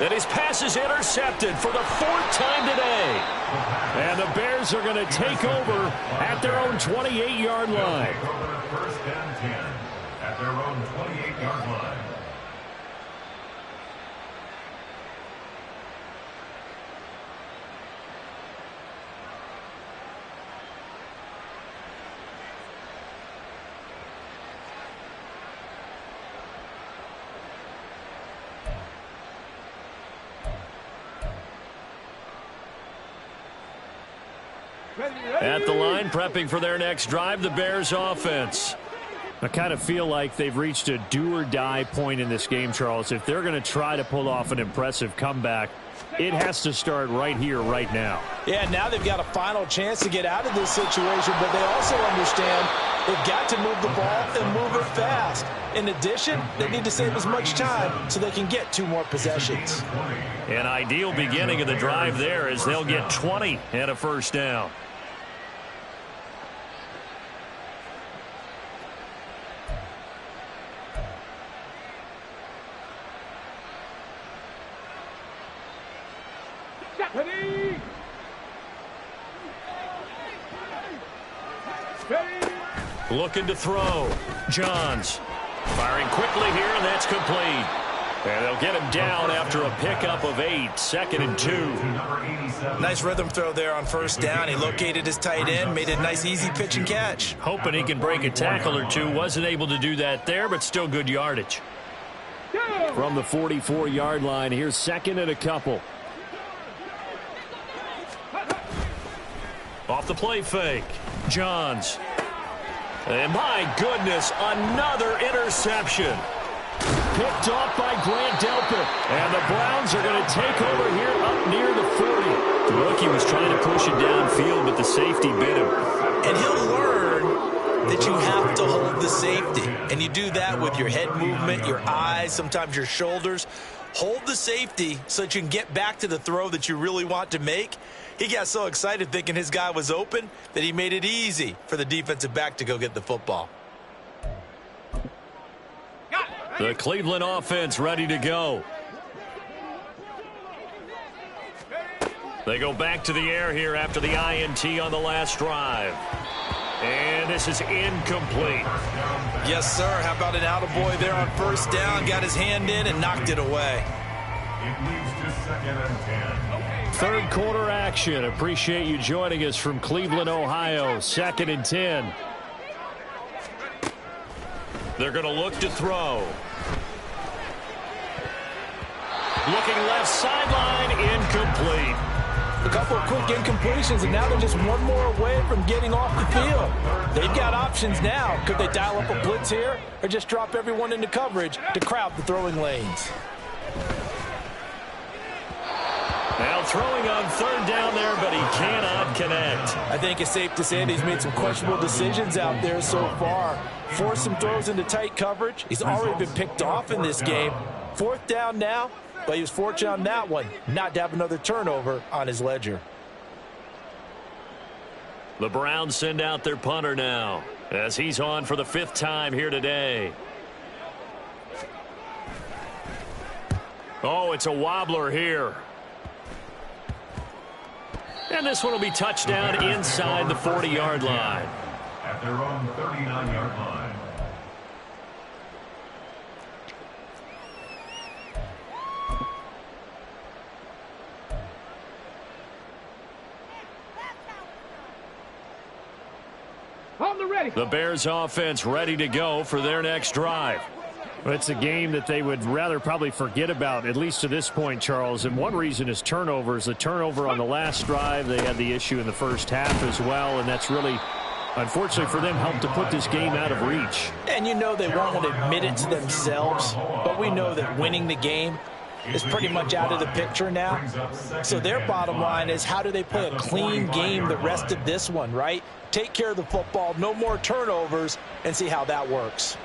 And his pass is intercepted for the 4th time today. And the Bears are going to take over at their own 28-yard line. First and 10 at their own 28-yard line. At the line, prepping for their next drive, the Bears offense. I kind of feel like they've reached a do-or-die point in this game, Charles. If they're going to try to pull off an impressive comeback, it has to start right here, right now. Yeah, now they've got a final chance to get out of this situation, but they also understand they've got to move the ball and move it fast. In addition, they need to save as much time so they can get 2 more possessions. An ideal beginning of the drive there as they'll get 20 and a first down. Looking to throw. Johns firing quickly here, and that's complete. And they'll get him down after a pickup of 8, 2nd and 2. Nice rhythm throw there on first down. He located his tight end, made a nice easy pitch and catch. Hoping he can break a tackle or two. Wasn't able to do that there, but still good yardage. From the 44-yard line, here's 2nd and a couple. Off the play fake. Johns. And my goodness, another interception. Picked off by Grant Delpit. And the Browns are going to take over here up near the 40. The rookie was trying to push it downfield, but the safety bit him. And he'll learn that you have to hold the safety. And you do that with your head movement, your eyes, sometimes your shoulders. Hold the safety so that you can get back to the throw that you really want to make. He got so excited thinking his guy was open that he made it easy for the defensive back to go get the football. The Cleveland offense ready to go. They go back to the air here after the INT on the last drive. And this is incomplete. Yes, sir. How about an attaboy there on first down? Got his hand in and knocked it away. It leads to 2nd and 10. Third quarter action. Appreciate you joining us from Cleveland, Ohio. 2nd and 10. They're going to look to throw. Looking left sideline, incomplete. A couple of quick incompletions, and now they're just one more away from getting off the field. They've got options now. Could they dial up a blitz here or just drop everyone into coverage to crowd the throwing lanes? Now throwing on 3rd down there, but he cannot connect. I think it's safe to say that he's made some questionable decisions out there so far. Forced some throws into tight coverage. He's already been picked off in this game. 4th down now, but he was fortunate on that one not to have another turnover on his ledger. The Browns send out their punter now as he's on for the 5th time here today. Oh, it's a wobbler here. And this one will be touchdown inside the 40-yard line. At their own 39-yard line. The Bears offense ready to go for their next drive. It's a game that they would rather probably forget about, at least to this point, Charles. And one reason is turnovers. The turnover on the last drive, they had the issue in the first half as well, and that's really, unfortunately for them, helped to put this game out of reach. And you know they won't admit it to themselves, but we know that winning the game is pretty much out of the picture now. So their bottom line is, how do they play a clean game the rest of this one, right? Take care of the football, no more turnovers, and see how that works.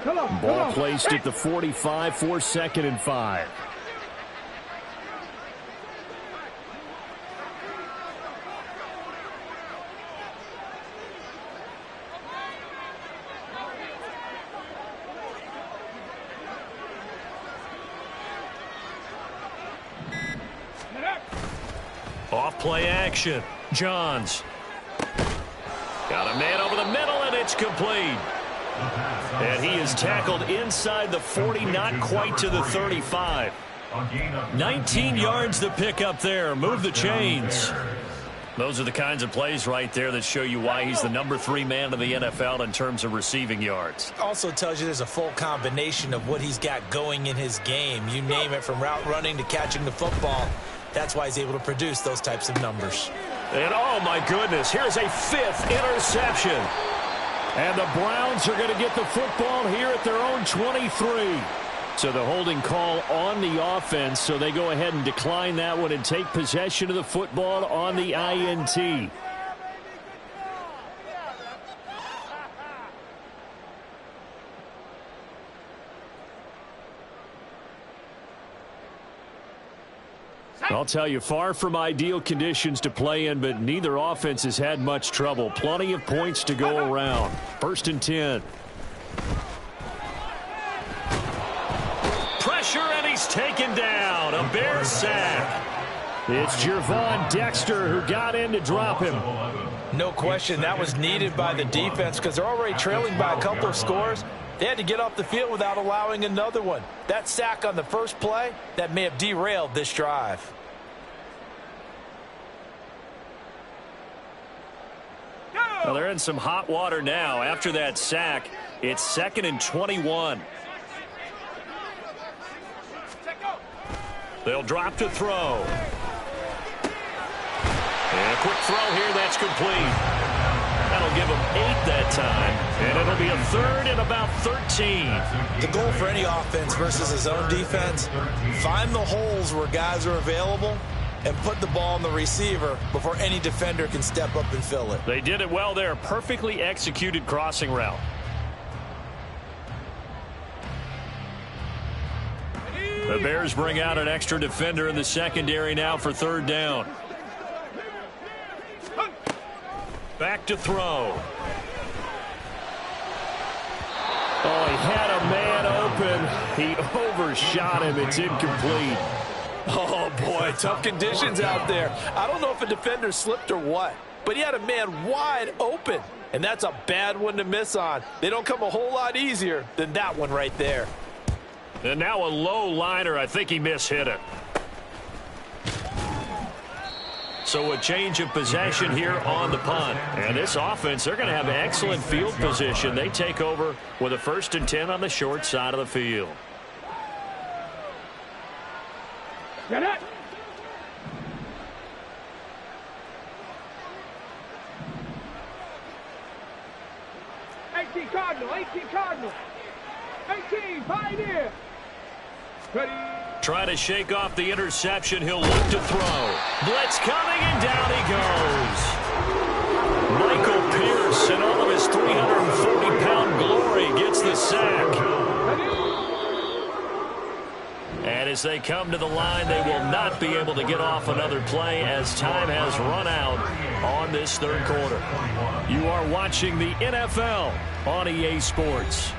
Ball placed at the 45 for 2nd and 5. Off play action. Johns. Got a man over the middle, and it's complete. And he is tackled inside the 40, not quite to the 35. 19 yards to pick up there. Move the chains. Those are the kinds of plays right there that show you why he's the number 3 man in the NFL in terms of receiving yards. Also tells you there's a full combination of what he's got going in his game. You name it, from route running to catching the football. That's why he's able to produce those types of numbers. And oh my goodness, here's a 5th interception. And the Browns are going to get the football here at their own 23. So the holding call on the offense, so they go ahead and decline that one and take possession of the football on the INT. I'll tell you, far from ideal conditions to play in, but neither offense has had much trouble. Plenty of points to go around. 1st and 10. Pressure, and he's taken down. A Bears sack. It's Gervon Dexter who got in to drop him. No question, that was needed by the defense because they're already trailing by a couple of scores. They had to get off the field without allowing another one. That sack on the first play, that may have derailed this drive. Well, they're in some hot water now. After that sack, it's 2nd and 21. They'll drop to throw. And a quick throw here, that's complete. That'll give them 8 that time, and it'll be a 3rd and about 13. The goal for any offense versus a zone defense, find the holes where guys are available and put the ball on the receiver before any defender can step up and fill it. They did it well there. Perfectly executed crossing route. The Bears bring out an extra defender in the secondary now for 3rd down. Back to throw. Oh, he had a man open. He overshot him. It's incomplete. Oh, boy, tough conditions out there. I don't know if a defender slipped or what, but he had a man wide open, and that's a bad one to miss on. They don't come a whole lot easier than that one right there. And now a low liner. I think he mishit it. So a change of possession here on the punt. And this offense, they're going to have excellent field position. They take over with a 1st and 10 on the short side of the field. Get it! Cardinal, 18 Cardinal, 18 Pioneer. Ready. Trying to shake off the interception. He'll look to throw. Blitz coming, and down he goes. Michael Pierce, in all of his 340-pound glory, gets the sack. And as they come to the line, they will not be able to get off another play as time has run out on this 3rd quarter. You are watching the NFL on EA Sports.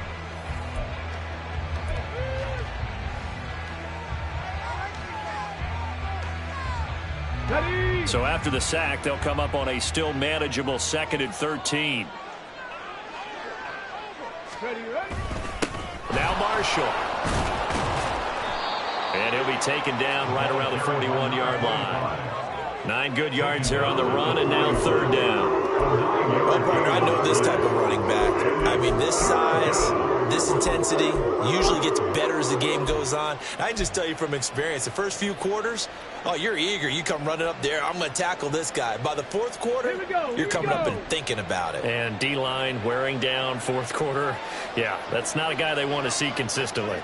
So after the sack, they'll come up on a still manageable 2nd and 13. Now Marshall. And he'll be taken down right around the 41-yard line. 9 good yards here on the run, and now 3rd down. Well, partner, I know this type of running back. I mean, this size, this intensity usually gets better as the game goes on. I can just tell you from experience, the first few quarters, oh, you're eager. You come running up there, I'm going to tackle this guy. By the 4th quarter, you're coming up and thinking about it. And D-line wearing down 4th quarter. Yeah, that's not a guy they want to see consistently.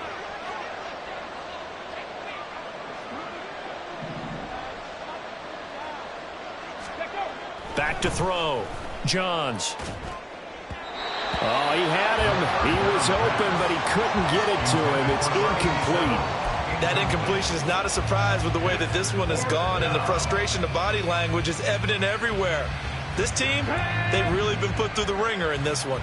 back to throw. Johns. Oh, he had him. He was open, but he couldn't get it to him. It's incomplete. That incompletion is not a surprise with the way that this one has gone, and the frustration of body language is evident everywhere. This team, they've really been put through the ringer in this one.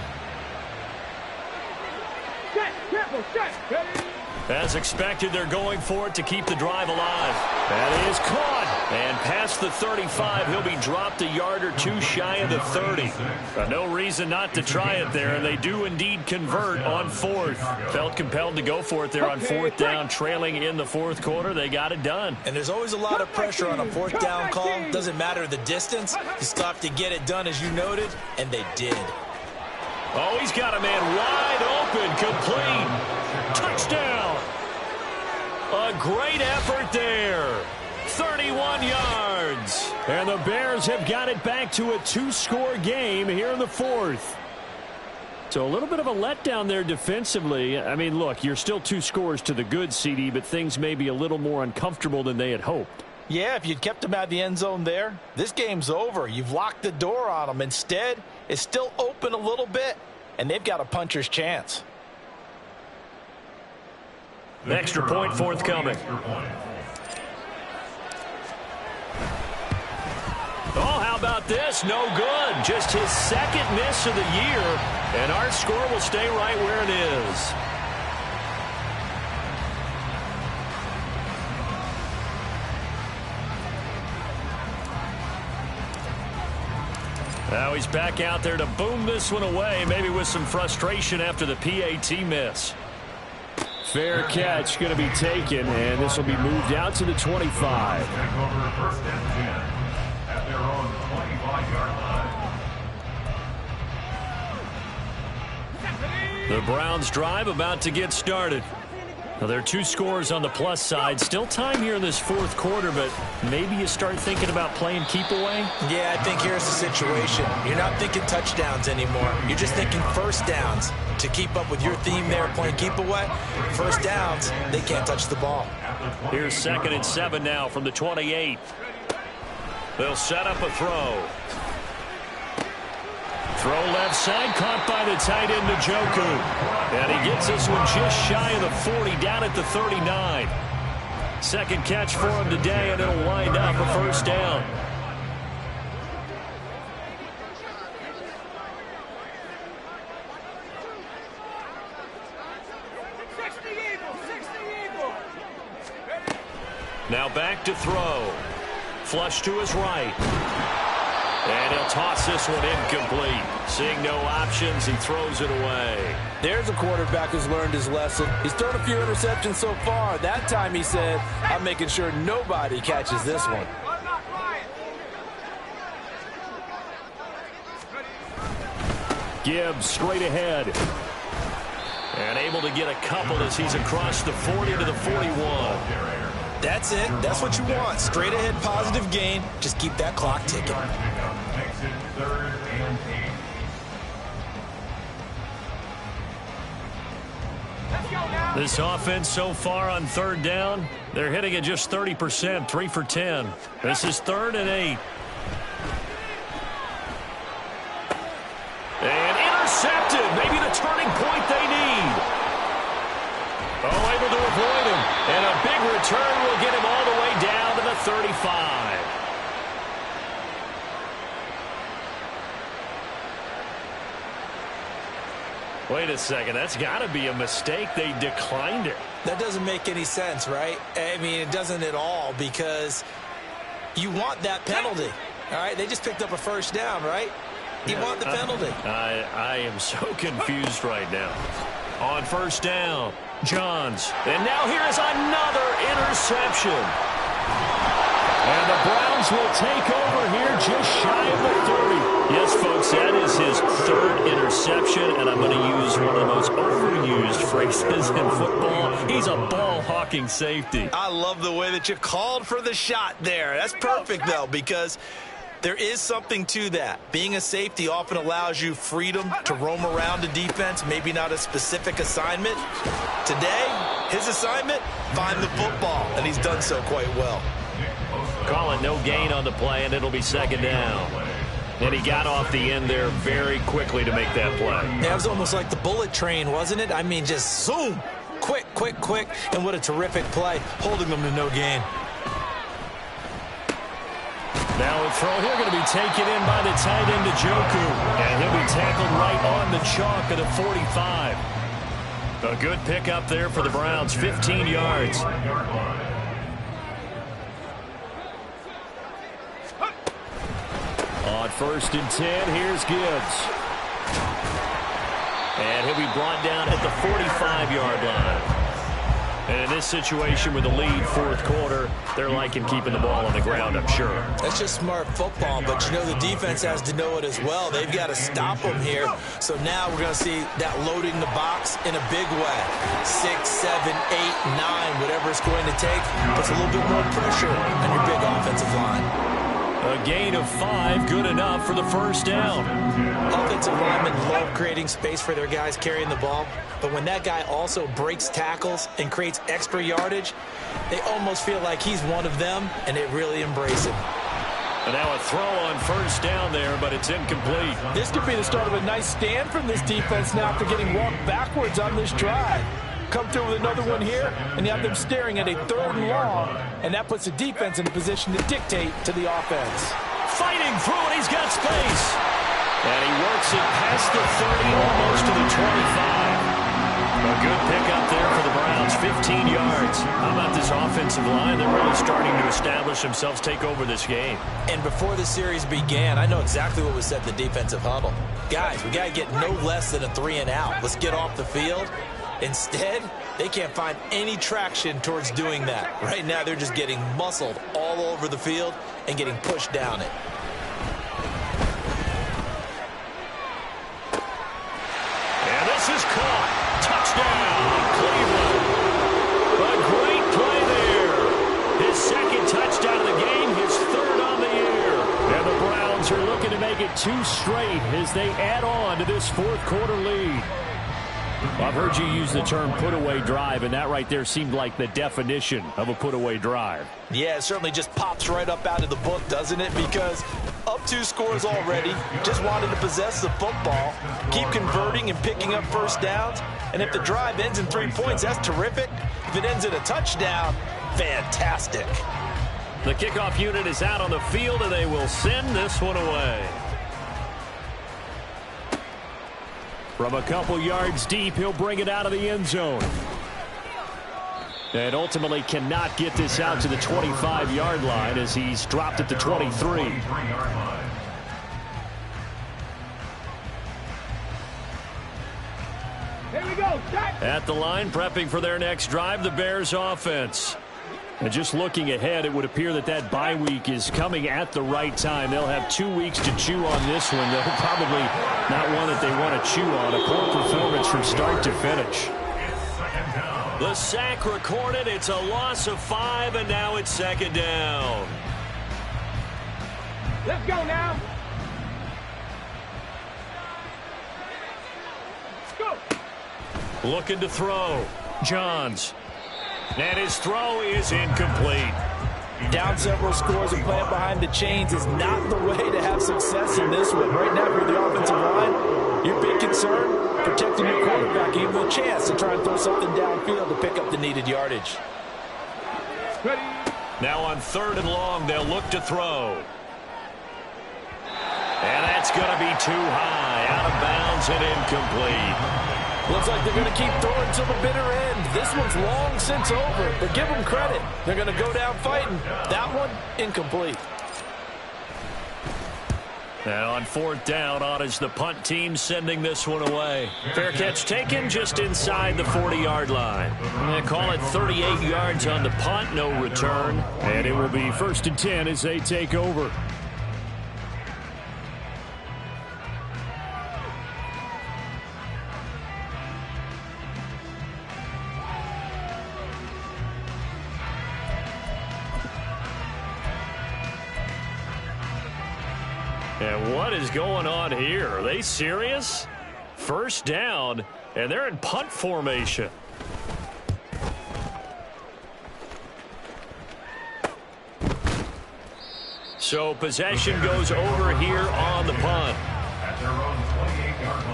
As expected, they're going for it to keep the drive alive. That is caught. And past the 35, he'll be dropped a yard or two shy of the 30. No reason not to try it there, and they do indeed convert on fourth. Felt compelled to go for it there on fourth down, trailing in the fourth quarter. They got it done. And there's always a lot of pressure on a fourth down call. Doesn't matter the distance. You still have to get it done, as you noted, and they did. Oh, he's got a man wide open, complete. Touchdown. A great effort there. 31 yards. And the Bears have got it back to a two-score game here in the fourth. So a little bit of a letdown there defensively. I mean, look, you're still 2 scores to the good, CD, but things may be a little more uncomfortable than they had hoped. Yeah, if you'd kept him out of the end zone there, this game's over. You've locked the door on him. Instead, it's still open a little bit, and they've got a puncher's chance. Extra point forthcoming. Oh, how about this? No good. Just his second miss of the year, and our score will stay right where it is. Now he's back out there to boom this one away, maybe with some frustration after the PAT miss. Fair catch going to be taken, and this will be moved out to the 25. Take over first and 10 at their own 25-yard line. The Browns drive about to get started. Now, there are 2 scores on the plus side. Still time here in this fourth quarter, but maybe you start thinking about playing keep away? Yeah, I think here's the situation. You're not thinking touchdowns anymore. You're just thinking first downs. To keep up with your theme there, playing keep away, first downs, they can't touch the ball. Here's 2nd and 7 now from the 28. They'll set up a throw. Throw left side, caught by the tight end, Njoku. And he gets this one just shy of the 40, down at the 39. Second catch for him today, and it'll wind up a first down. Now back to throw. Flush to his right. And he'll toss this one incomplete. Seeing no options, he throws it away. There's a quarterback who's learned his lesson. He's thrown a few interceptions so far. That time he said, I'm making sure nobody catches this one. Gibbs straight ahead. And able to get a couple as he's across the 40 to the 41. That's it. That's what you want. Straight ahead positive gain. Just keep that clock ticking. Makes it 3rd and 8. This offense so far on 3rd down, they're hitting at just 30%, 3 for 10. This is 3rd and 8. And intercepted. Maybe the turning point they need. Oh, able to avoid him. And a big return will get him all the way down to the 35. Wait a second. That's got to be a mistake. They declined it. That doesn't make any sense, right? I mean, it doesn't at all, because you want that penalty. All right? They just picked up a first down, right? You want the penalty. I am so confused right now. On 1st down, Johns. And now here is another interception. And the Browns will take over here just shy of the 30. Yes, folks, that is his 3rd interception, and I'm going to use one of the most overused phrases in football. He's a ball-hawking safety. I love the way that you called for the shot there. That's perfect, though, because there is something to that. Being a safety often allows you freedom to roam around the defense, maybe not a specific assignment. Today, his assignment, find the football, and he's done so quite well. Call it no gain on the play, and it'll be 2nd down. And he got off the end there very quickly to make that play. Yeah, it was almost like the bullet train, wasn't it? I mean, just zoom. Quick, quick, quick. And what a terrific play, holding them to no gain. Now a throw here going to be taken in by the tight end, Njoku. And he'll be tackled right on the chalk of the 45. A good pickup there for the Browns, 15 yards. On 1st and 10, here's Gibbs. And he'll be brought down at the 45-yard line. And in this situation with the lead, 4th quarter, they're liking keeping the ball on the ground, I'm sure. That's just smart football, but you know the defense has to know it as well. They've got to stop them here. So now we're going to see that loading the box in a big way. 6, 7, 8, 9, whatever it's going to take, puts a little bit more pressure on your big offensive line. A gain of 5, good enough for the 1st down. Offensive linemen love creating space for their guys carrying the ball, but when that guy also breaks tackles and creates extra yardage, they almost feel like he's one of them, and they really embrace him. And now a throw on 1st down there, but it's incomplete. This could be the start of a nice stand from this defense now after getting walked backwards on this drive. Come through with another one here, and you have them staring at a 3rd and long, and that puts the defense in a position to dictate to the offense. Fighting through it, he's got space. And he works it past the 30, almost to the 25. A good pickup there for the Browns, 15 yards. How about this offensive line? They're really starting to establish themselves, take over this game. And before the series began, I know exactly what was said in the defensive huddle. Guys, we got to get no less than a 3 and out. Let's get off the field. Instead, they can't find any traction towards doing that. Right now, they're just getting muscled all over the field and getting pushed down it. And this is caught. Touchdown, Cleveland. A great play there. His 2nd touchdown of the game, his 3rd on the year. And the Browns are looking to make it 2 straight as they add on to this 4th quarter lead. I've heard you use the term put-away drive, and that right there seemed like the definition of a put-away drive. Yeah, it certainly just pops right up out of the book, doesn't it? Because up 2 scores already, just wanted to possess the football, keep converting and picking up 1st downs, and if the drive ends in 3 points, that's terrific. If it ends in a touchdown, fantastic. The kickoff unit is out on the field, and they will send this one away. From a couple yards deep, he'll bring it out of the end zone. And ultimately cannot get this out to the 25-yard line as he's dropped at the 23. Here we go. At the line, prepping for their next drive, the Bears offense. And just looking ahead, it would appear that that bye week is coming at the right time. They'll have 2 weeks to chew on this one. They'll probably not one that they want to chew on. A poor performance from start to finish. The sack recorded. It's a loss of 5, and now it's 2nd down. Let's go now. Go. Looking to throw. Johns. And his throw is incomplete. Down several scores and playing behind the chains is not the way to have success in this one. Right now, for the offensive line, your big concern, protecting your quarterback, gave him a chance to try and throw something downfield to pick up the needed yardage. Ready. Now on 3rd and long, they'll look to throw. And that's going to be too high, out of bounds and incomplete. Looks like they're going to keep throwing till the bitter end. This one's long since over, but give them credit. They're going to go down fighting. That one, incomplete. Now on 4th down, on is the punt team sending this one away. Fair catch taken just inside the 40-yard line. They call it 38 yards on the punt, no return. And it will be 1st and 10 as they take over. And what is going on here? Are they serious? 1st down, and they're in punt formation. So possession goes over here on the punt. At their own 28-yard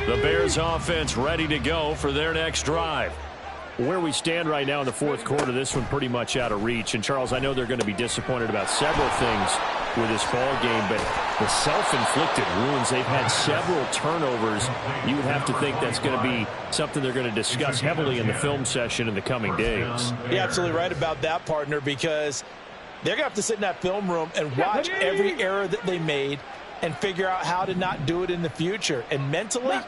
line. The Bears offense ready to go for their next drive. Where we stand right now in the fourth quarter, this one pretty much out of reach. And, Charles, I know they're going to be disappointed about several things with this ball game, but the self-inflicted wounds, they've had several turnovers. You would have to think that's going to be something they're going to discuss heavily in the film session in the coming days. You're absolutely right about that, partner, because they're going to have to sit in that film room and watch every error that they made and figure out how to not do it in the future. And mentally,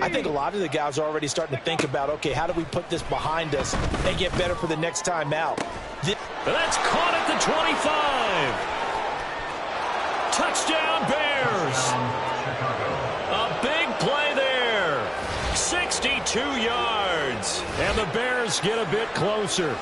I think a lot of the guys are already starting to think about, okay, how do we put this behind us and get better for the next time out? That's caught at the 25. Touchdown, Bears. A big play there. 62 yards. And the Bears get a bit closer.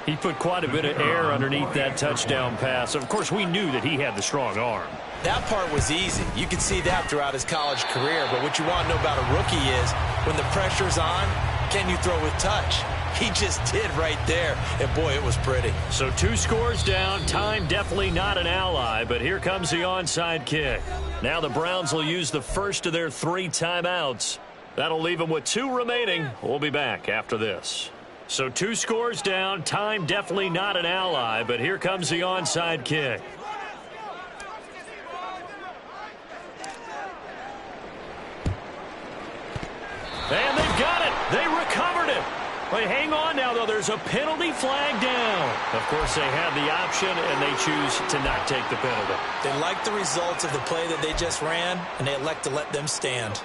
He put quite a bit of air underneath that touchdown pass. Of course, we knew that he had the strong arm. That part was easy. You could see that throughout his college career. But what you want to know about a rookie is when the pressure's on, can you throw with touch? He just did right there. And, boy, it was pretty. So 2 scores down. Time definitely not an ally. But here comes the onside kick. Now the Browns will use the first of their 3 timeouts. That'll leave them with 2 remaining. We'll be back after this. So 2 scores down. Time definitely not an ally. But here comes the onside kick. And they've got it. They recovered it. Wait, hang on now, though. There's a penalty flag down. Of course, they had the option, and they choose to not take the penalty. They like the results of the play that they just ran, and they elect to let them stand.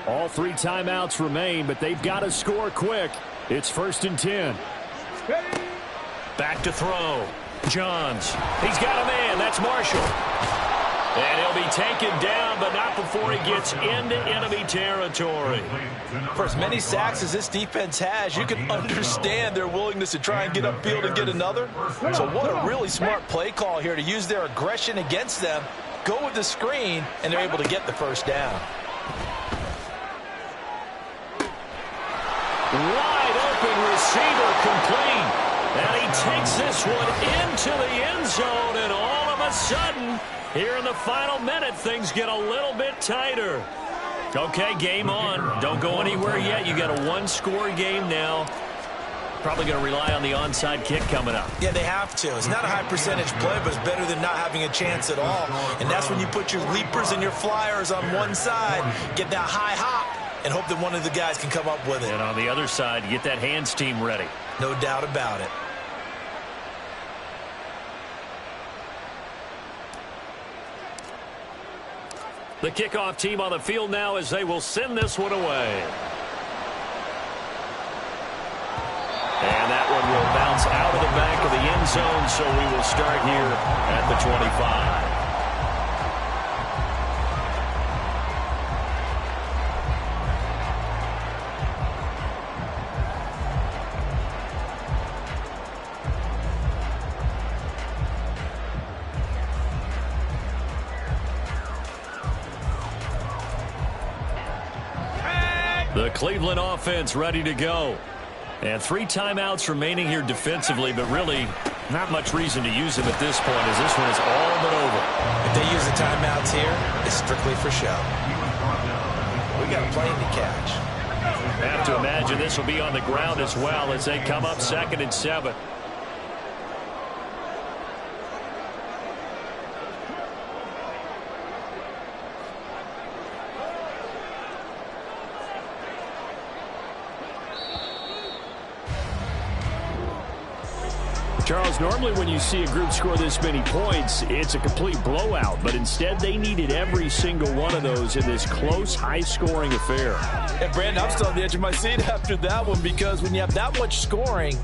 All 3 timeouts remain, but they've got to score quick. It's 1st and 10. Back to throw. Johns. He's got a man. That's Marshall. And he'll be taken down, but not before he gets into enemy territory. For as many sacks as this defense has, you can understand their willingness to try and get upfield and get another. So what a really smart play call here to use their aggression against them, go with the screen, and they're able to get the first down. Wide open receiver complete. And he takes this one into the end zone, and all of a sudden, here in the final minute, things get a little bit tighter. Okay, game on. Don't go anywhere yet. You got a 1-score game now. Probably going to rely on the onside kick coming up. Yeah, they have to. It's not a high percentage play, but it's better than not having a chance at all. And that's when you put your leapers and your flyers on one side, get that high hop, and hope that one of the guys can come up with it. And on the other side, get that hands team ready. No doubt about it. The kickoff team on the field now as they will send this one away. And that one will bounce out of the back of the end zone, so we will start here at the 25. The Cleveland offense ready to go. And 3 timeouts remaining here defensively, but really not much reason to use them at this point as this one is all but over. If they use the timeouts here, it's strictly for show. We got a plane to catch. I have to imagine this will be on the ground as well as they come up 2nd and 7. Charles, normally when you see a group score this many points, it's a complete blowout. But instead, they needed every single one of those in this close, high-scoring affair. And, Brandon, I'm still on the edge of my seat after that one because when you have that much scoring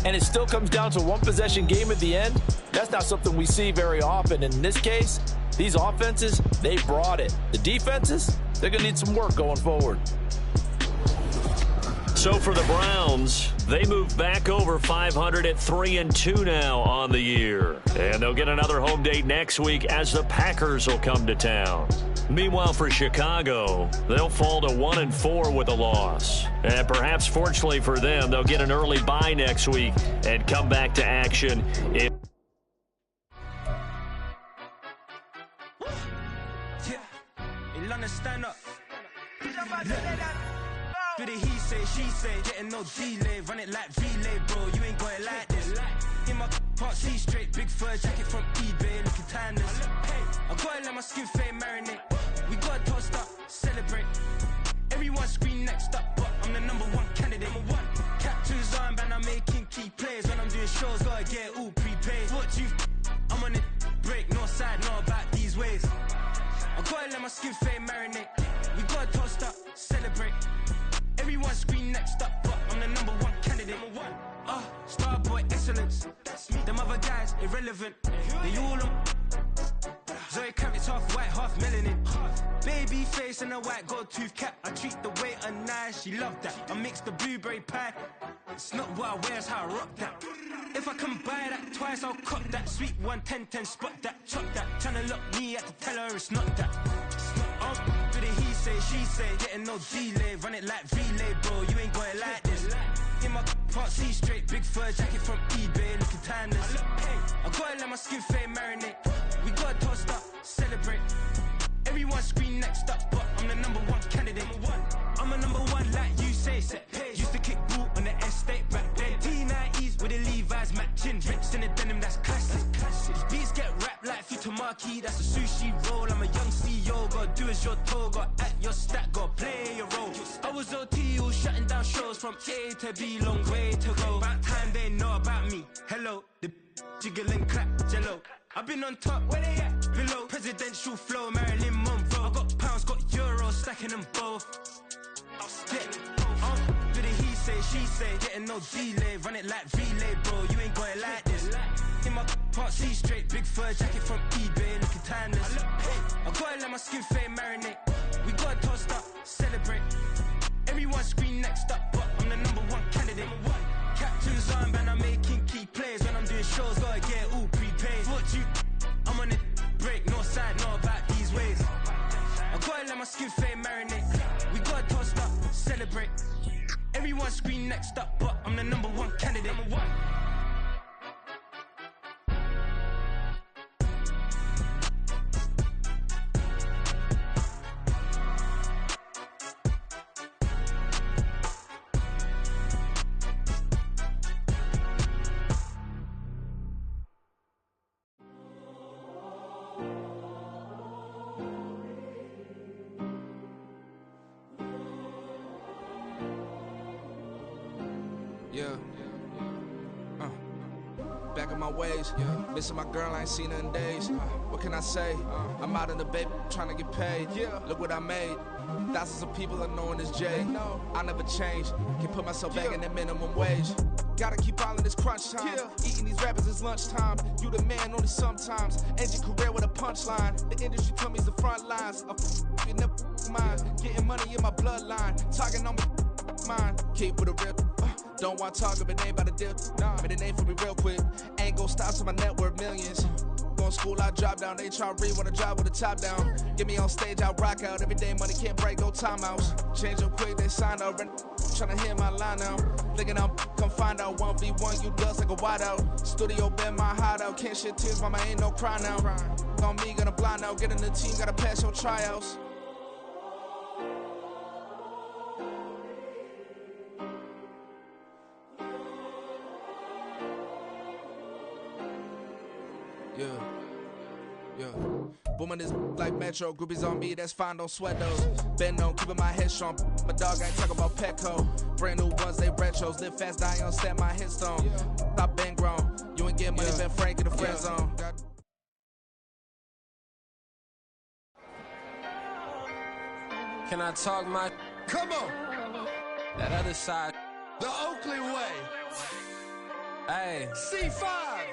and it still comes down to a one-possession game at the end, that's not something we see very often. In this case, these offenses, they brought it. The defenses, they're going to need some work going forward. So for the Browns, they move back over 500 at 3-2 now on the year. And they'll get another home date next week as the Packers will come to town. Meanwhile, for Chicago, they'll fall to 1-4 with a loss. And perhaps fortunately for them, they'll get an early bye next week and come back to action. Stand up. Do the he say, she say, getting no delay, run it like relay, bro. You ain't got it like this. In my part C straight, big fur jacket from eBay, looking timeless. I gotta let my skin fade marinate. We gotta toast up, celebrate. Everyone scream next up, but I'm the #1 candidate. Captain's armband, I'm making key plays. When I'm doing shows, gotta get all prepaid. What you? I'm on it, break, no side, no about these ways. I gotta let my skin fade marinate. We gotta toast up, celebrate. Everyone scream next up, but I'm the #1 candidate. Starboy excellence. Them other guys irrelevant. They all on. Zoe Kravitz half white, half melanin. Baby face and a white gold tooth cap. I treat the waiter nice, she love that. I mix the blueberry pie. It's not what I wear, it's how I rock that. If I can buy that twice, I'll cop that. Sweet 110, spot that, chop that. Tryna lock me, I have to tell her it's not that. Do the he say, she say, getting no delay. Run it like relay, bro, you ain't got it like this. In my part C straight, big fur jacket from eBay, looking timeless. I gotta let my skin fade marinate. We gotta toast up, celebrate. Everyone scream next up, but I'm the #1 candidate. I'm a #1 like you say, set page. Used to kick boot on the estate back then. T90s with the Levi's matching. Rips in the denim, that's classic. These beats get wrapped like Futamaki, that's a sushi roll. I'm a young CEO, gotta do as you're told. Gotta act your stat, gotta play your role. I was OT, all shutting down shows from A to B, long way to go. About time they know about me. Hello, the jiggle and clap, jello. I've been on top, where they at? Below, presidential flow, Marilyn Monroe. I got pounds, got euros, stacking them both. Do the he say, she say, getting no delay, run it like relay, bro. You ain't got it like this. In my part C straight, big fur jacket from eBay, looking timeless. I gotta let my skin fade marinate. We gotta toast up, celebrate. Everyone scream next up, but I'm the #1 candidate. Captain's armband, I'm making key plays. When I'm doing shows, gotta get all prepaid. What you? I'm on it, break, no side, no about these ways. I gotta let my skin fade marinate. We gotta toast up, celebrate. Everyone scream next up, but I'm the #1 candidate. Back in my ways, missing my girl, I ain't seen her in days. What can I say? I'm out in the baby, trying to get paid. Look what I made. Thousands of people are knowing this Jay. I never change. Can put myself back in that minimum wage. Gotta keep all of this crunch time. Eating these rappers is lunchtime. You the man only sometimes. End your career with a punchline. The industry told me it's the front lines. You never mind. Getting money in my bloodline. Talking on me, mine. Keep with a real. Don't want to talk if it ain't about the deal. Made a name for me real quick. Ain't gon' stop till my net worth millions. Going school, I drop down. They try to read when I drive with the top down. Get me on stage, I rock out. Every day money can't break, no timeouts. Change up quick, they sign up. Tryna hear my line now. Thinking I'm come find out 1v1, you dust like a wideout. Studio been my hideout. Can't shed tears, mama ain't no cry now. On me, gonna blind out. Get in the team, gotta pass your tryouts. Yeah. Booming this like Metro, groupies on me, that's fine, don't sweat those. Been on, keeping my head strong. My dog ain't talking about Petco. Brand new ones, they retros. Live fast, die on, stand my headstone. Stop been grown. You ain't get money, been Frank in the friend zone. Can I talk my? Come on. That other side. The Oakland way. Hey. C5.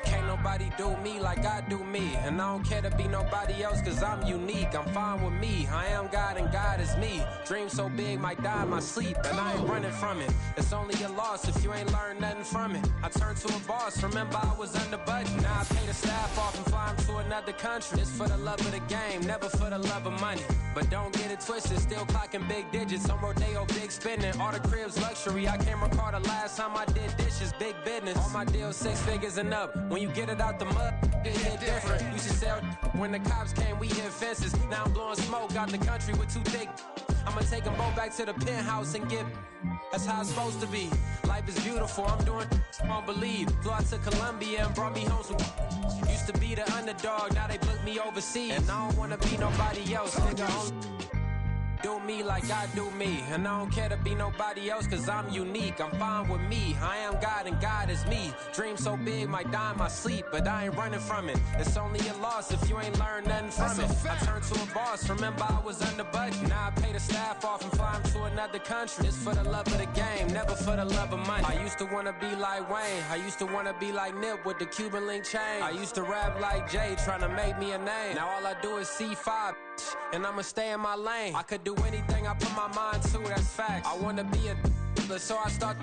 Can't nobody do me like I do me. And I don't care to be nobody else, cause I'm unique. I'm fine with me. I am God and God is me. Dream so big, might die in my sleep, and I ain't running from it. It's only a loss if you ain't learned nothing from it. I turned to a boss, remember I was under budget. Now I pay the staff off and fly them to another country. It's for the love of the game, never for the love of money. But don't get it twisted, still clocking big digits. On Rodeo, big spending, all the cribs luxury. I can't recall the last time I did dishes, big business. All my deals 6 figures and up. When you get it out the mud, it hit different. Used to sell when the cops came, we hit fences. Now I'm blowing smoke out the country with 2 thick. I'ma take them both back to the penthouse and get. That's how it's supposed to be. Life is beautiful, I'm doing I don't believe. Flew out to Colombia and brought me home some. Used to be the underdog, now they booked me overseas. And I don't wanna be nobody else, nigga. Do me like I do me. And I don't care to be nobody else, cause I'm unique. I'm fine with me. I am God and God is me. Dream so big, might die in my sleep, but I ain't running from it. It's only a loss if you ain't learned nothing from it. I turned to a boss, remember I was under budget. Now I pay the staff off and fly them to another country. It's for the love of the game, never for the love of money. I used to wanna be like Wayne. I used to wanna be like Nip with the Cuban link chain. I used to rap like Jay, trying to make me a name. Now all I do is C5, and I'ma stay in my lane. I could do anything I put my mind to, that's facts. I wanna be a so I start.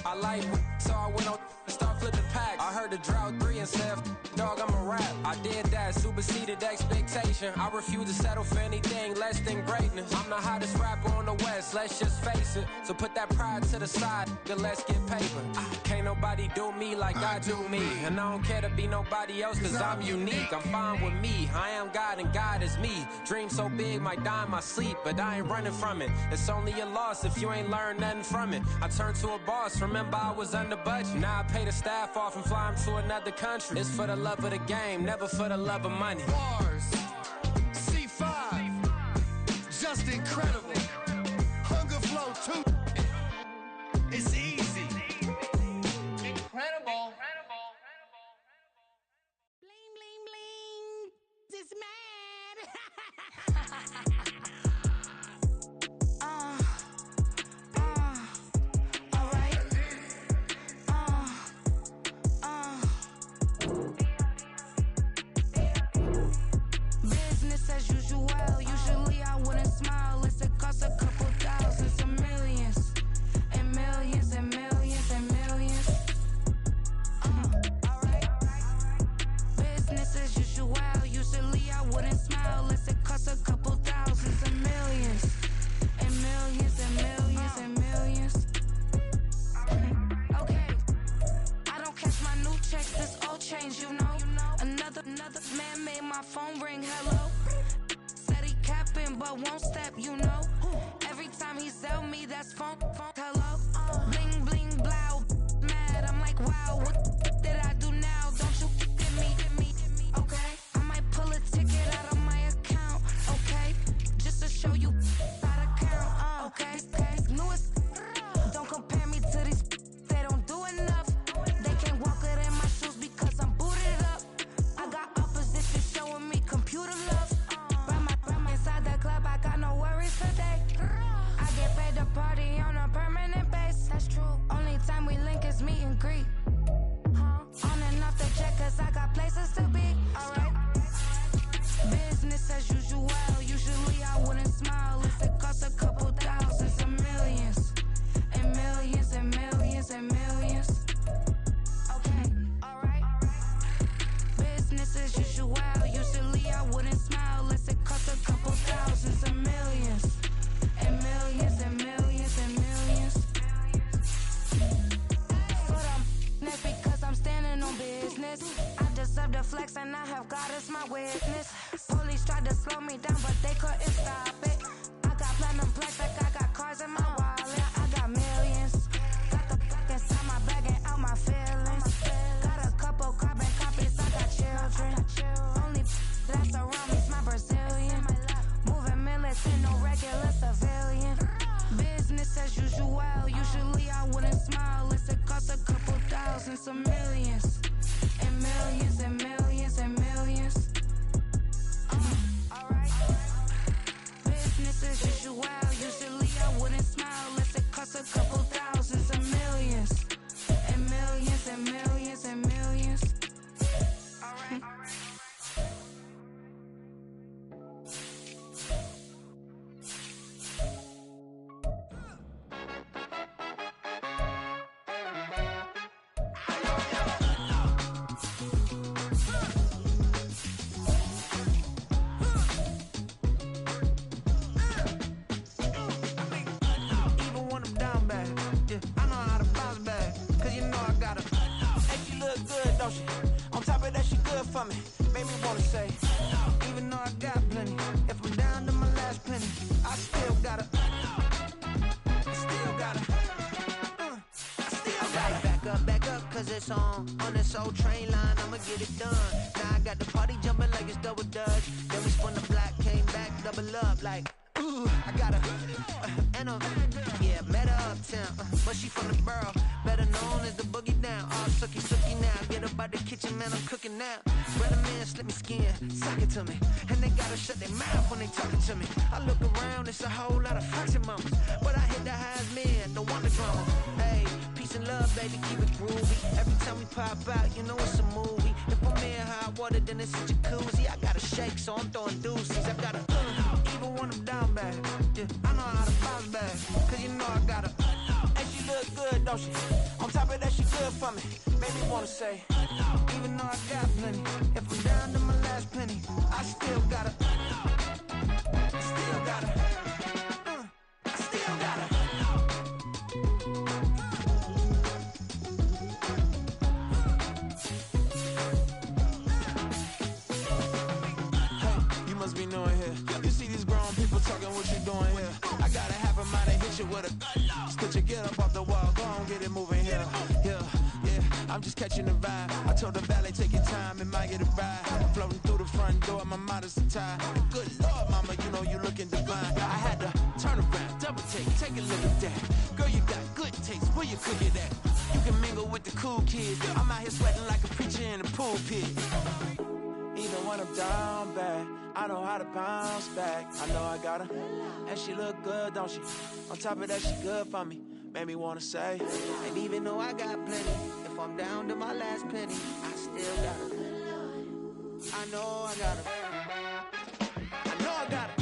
I like so I went on and start flipping packs. I heard the Drought 3 and said, dog, I'm a rap. I did that, superseded expectation. I refuse to settle for anything less than greatness. I'm the hottest rapper on the West, let's just face it. So put that pride to the side, then let's get paper. Can't nobody do me like I do me. And I don't care to be nobody else, cause I'm unique. I'm fine with me. I am God and God is me. Dream so big, might die in my sleep, but I ain't running from it. It's only a loss if you ain't learned nothing from it. I turned to a boss, remember I was under budget. Now I pay the staff off and fly them to another country. It's for the love of the game, never for the love of money. Bars, C5, just incredible. Hunger Flow 2, it's easy. Incredible. Bling, bling, bling. This mad. Business as usual. Usually I wouldn't smile. It's a cost a couple thousands and millions. And millions and millions and millions. Alright. Business as usual. Usually I wouldn't smile. It's a cost a couple thousands and millions. And millions and millions and millions. Okay. I don't catch my new checks, this old change, you know. Another man made my phone ring, hello. Said he capping, but won't step, you know. Every time he sell me, that's phone, hello. Bling, bling, blow, mad, I'm like, wow, what did I do now? Don't you get me, okay? I might pull a ticket out of my account, okay? Just to show you how to count, okay? Newest, don't compare me to these, they don't do enough. They can't walk it in my shoes because I'm booted up. I got opposition showing me computer love. Ram inside the club, I got no worries today. I get paid to party on a permanent base. That's true. Only time we link is meet and greet. On and off the jet, cause I got places to be. Alright. Business as usual. Usually I wouldn't smile if it cost a couple thousands and millions. And millions and millions and millions. Okay, alright. Business as usual. Usually I wouldn't smile unless it cost a couple thousands and millions. And millions and millions and millions. For them, that's because I'm standing on business. I deserve the flex and I have God as my witness. Police tried to slow me down, but they couldn't stop it. I got platinum plaques like I got cars in my wallet. I got millions. Got the fuck inside my bag and out my feelings. Got a couple carbon copies, I got children. Only that's around me's my Brazilian. Moving militant, no regular civilian. Business as usual. Usually I wouldn't smile unless it cost a couple thousands of millions. And millions and millions and millions. Alright. for me, made me wanna say, even though I got plenty, if I'm down to my last penny, I still gotta, back up, cause it's on this old train line, I'ma get it done. Now I got the party jumping like it's double dutch. Then we spun the block, came back, double up like, ooh, I got her, yeah, met her uptown, but she from the borough, better known as the boogie down. All sookie now, get up out the kitchen, man, I'm cooking now. Spread them in, slip me skin, suck it to me, and they gotta shut their mouth when they talking to me. I look around, it's a whole lot of fraction mamas, but I hit the highs, man, don't want the drama. Hey, peace and love, baby, keep it groovy. Every time we pop out, you know it's a movie. If I'm in hot water, then it's a jacuzzi. I gotta shake, so I'm throwing deuces. I gotta, even when I'm down bad, yeah, I know how to bounce back, cause you know I gotta, and she look good, don't she? On top of that, she good for me, made me wanna say, even though I got plenty, if I'm down to my last penny, I still gotta, Stitch you get up off the wall, go on, get it moving here. Yeah, I'm just catching the vibe. I told the valet, take your time, it might get a ride. Floating through the front door, my mind is tied. Good Lord, mama, you know you looking divine. I had to turn around, double take a look at that. Girl, you got good taste, where you cook it at? You can mingle with the cool kids. I'm out here sweating like a preacher in a pulpit. Even when I'm down bad, I know how to bounce back. I know I got her, and she look good, don't she? On top of that, she good for me, made me wanna say, and even though I got plenty, if I'm down to my last penny, I still got her. I know I got her. I know I got her.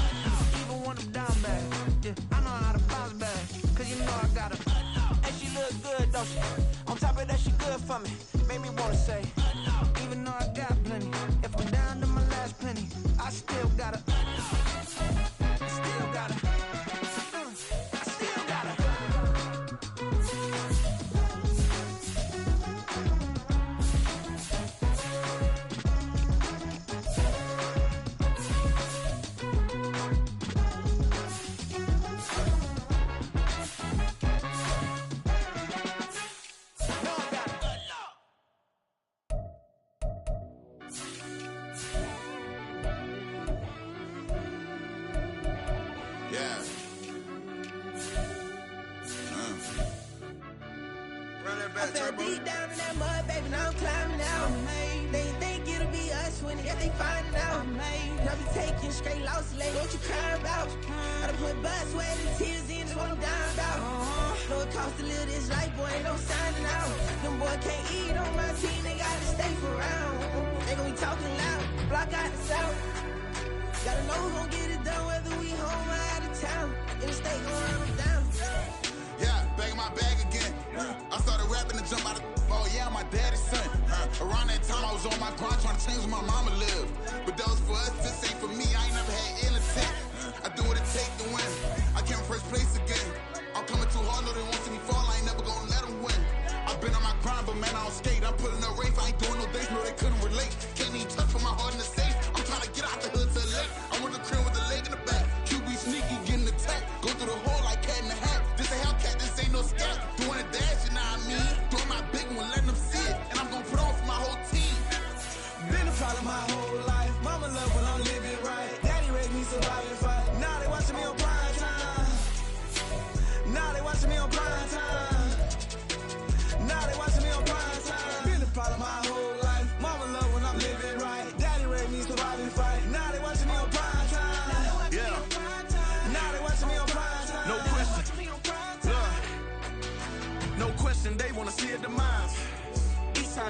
Even when I'm down bad, yeah, I know how to bounce back, cause you know I got her. And she look good, don't she? On top of that, she good for me, made me wanna say, even though I got plenty, if I'm down to my last penny, I still got her. Still got her.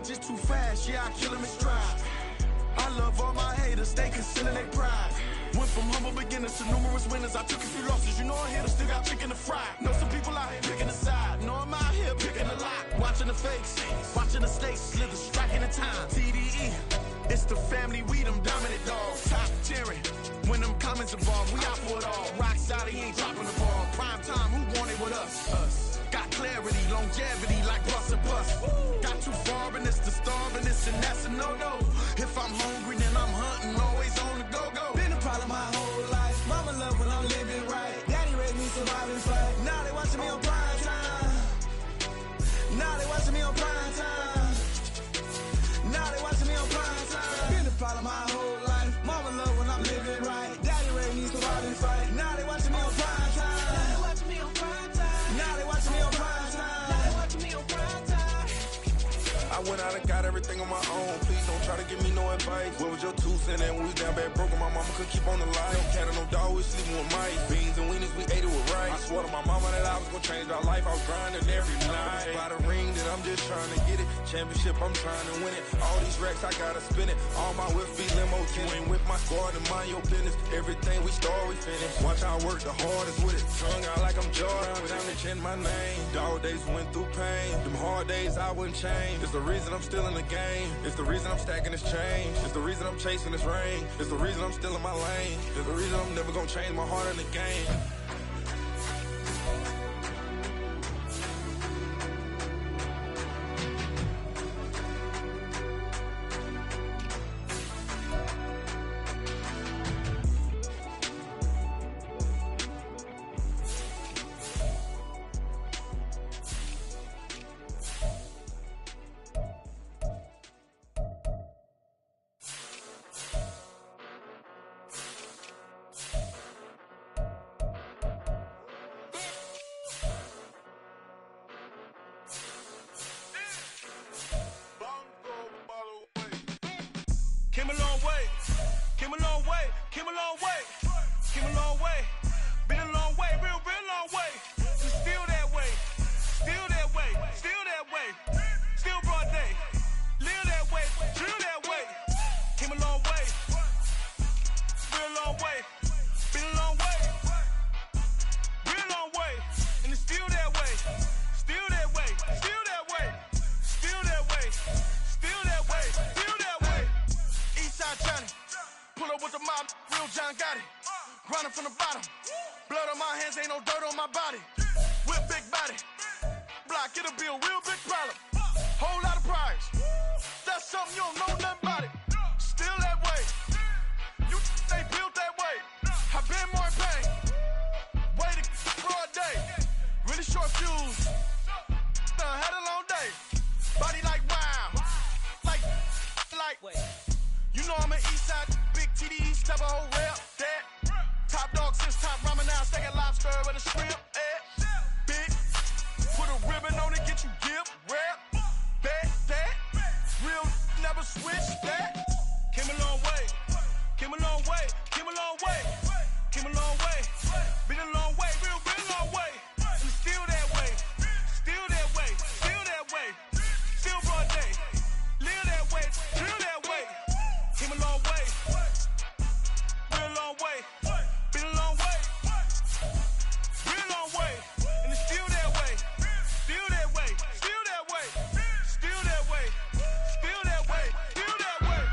Just too fast, yeah, I kill him in stride. I love all my haters, they concealing their pride. Went from humble beginners to numerous winners. I took a few losses, you know I'm here, still got chicken to fry. Know some people out here picking a side. Know I'm out here picking a lot. Watching the fakes, watching the stakes, slither, striking the time. TDE, it's the family, we them dominant dogs. Top tiering, when them comments involved, we out for it all. Rock solid, he ain't dropping the ball. Prime time, who want it with us? Got clarity, longevity, like bus and bus. Got too far and it's the starving, this and that's a no-no. If I'm hungry, then I'm hunting, always on the go-go. Been a problem my whole life. Mama love when I'm living right. Daddy raised me surviving fight. Now they watching me on prime time. Now they watching me on prime time. Now they watching me on prime time. Been a problem my whole life. Mama love when I'm living right. Daddy raised me surviving fight. Now they watching me on prime time. Now they watching me on prime time. Now they watching me on prime time. Now they watching me on prime time. I went out and got everything on my own. Please don't try to give me no advice. What was your 2 cents? And when we down bad broke, my mama could keep on the line. No cat and no dog, we sleeping with mice. Beans and weenies, we ate it with rice. I swore to my mama that I was gonna change our life. I was grinding every night. By the ring, that I'm just trying to get it. Championship, I'm trying to win it. All these racks, I gotta spin it. All my whips be limo. You ain't with my squad and mind your business. Everything we start, we finish. Watch how I work the hardest with it. Tongue out like I'm Jordan. Without me change my name. Dog days went through pain. Them hard days I wouldn't change. It's the reason I'm still in the game. It's the reason I'm stacking this change. It's the reason I'm chasing this rain. It's the reason I'm still in my lane. It's the reason I'm never gonna change my heart in the game. Came a long way, came a long way, came a long way, came a long way, been a long way, real long way. And still that way, still that way, still that way, still broad day. Live that way, drill that way. Came a long way, real long way, been a long way, real long way. And it's still that way, still that way, still that way, still that way, still that way, still that way. Eastside Johnny, pull up with the mob, real John Gotti. Grinding from the bottom, blood on my hands, ain't no dirt on my body. Whip big body, block, it'll be a real big problem. Whole lot of prize, that's something you don't know nothing about it. Still that way, you they built that way. I've been more in pain, waited broad day. Really short fuse, had a long day. Body like wow, like. You know I'm an Eastside, big TD, step a whole rep, that. Top dog since top ramen now, stacking lobster with a shrimp, big, put a ribbon on it, get you give, rep, that. Real, never switch, that. Came a long way, came a long way, came a long way, came a long way, been a long way, real long way. And still that way, still that way, still that way, still broad day. Live that way, drill that way. Came a long way, real long way, been a long way, real long way, and it's still that way, still that way, still that way, still that way, still that way, still that way.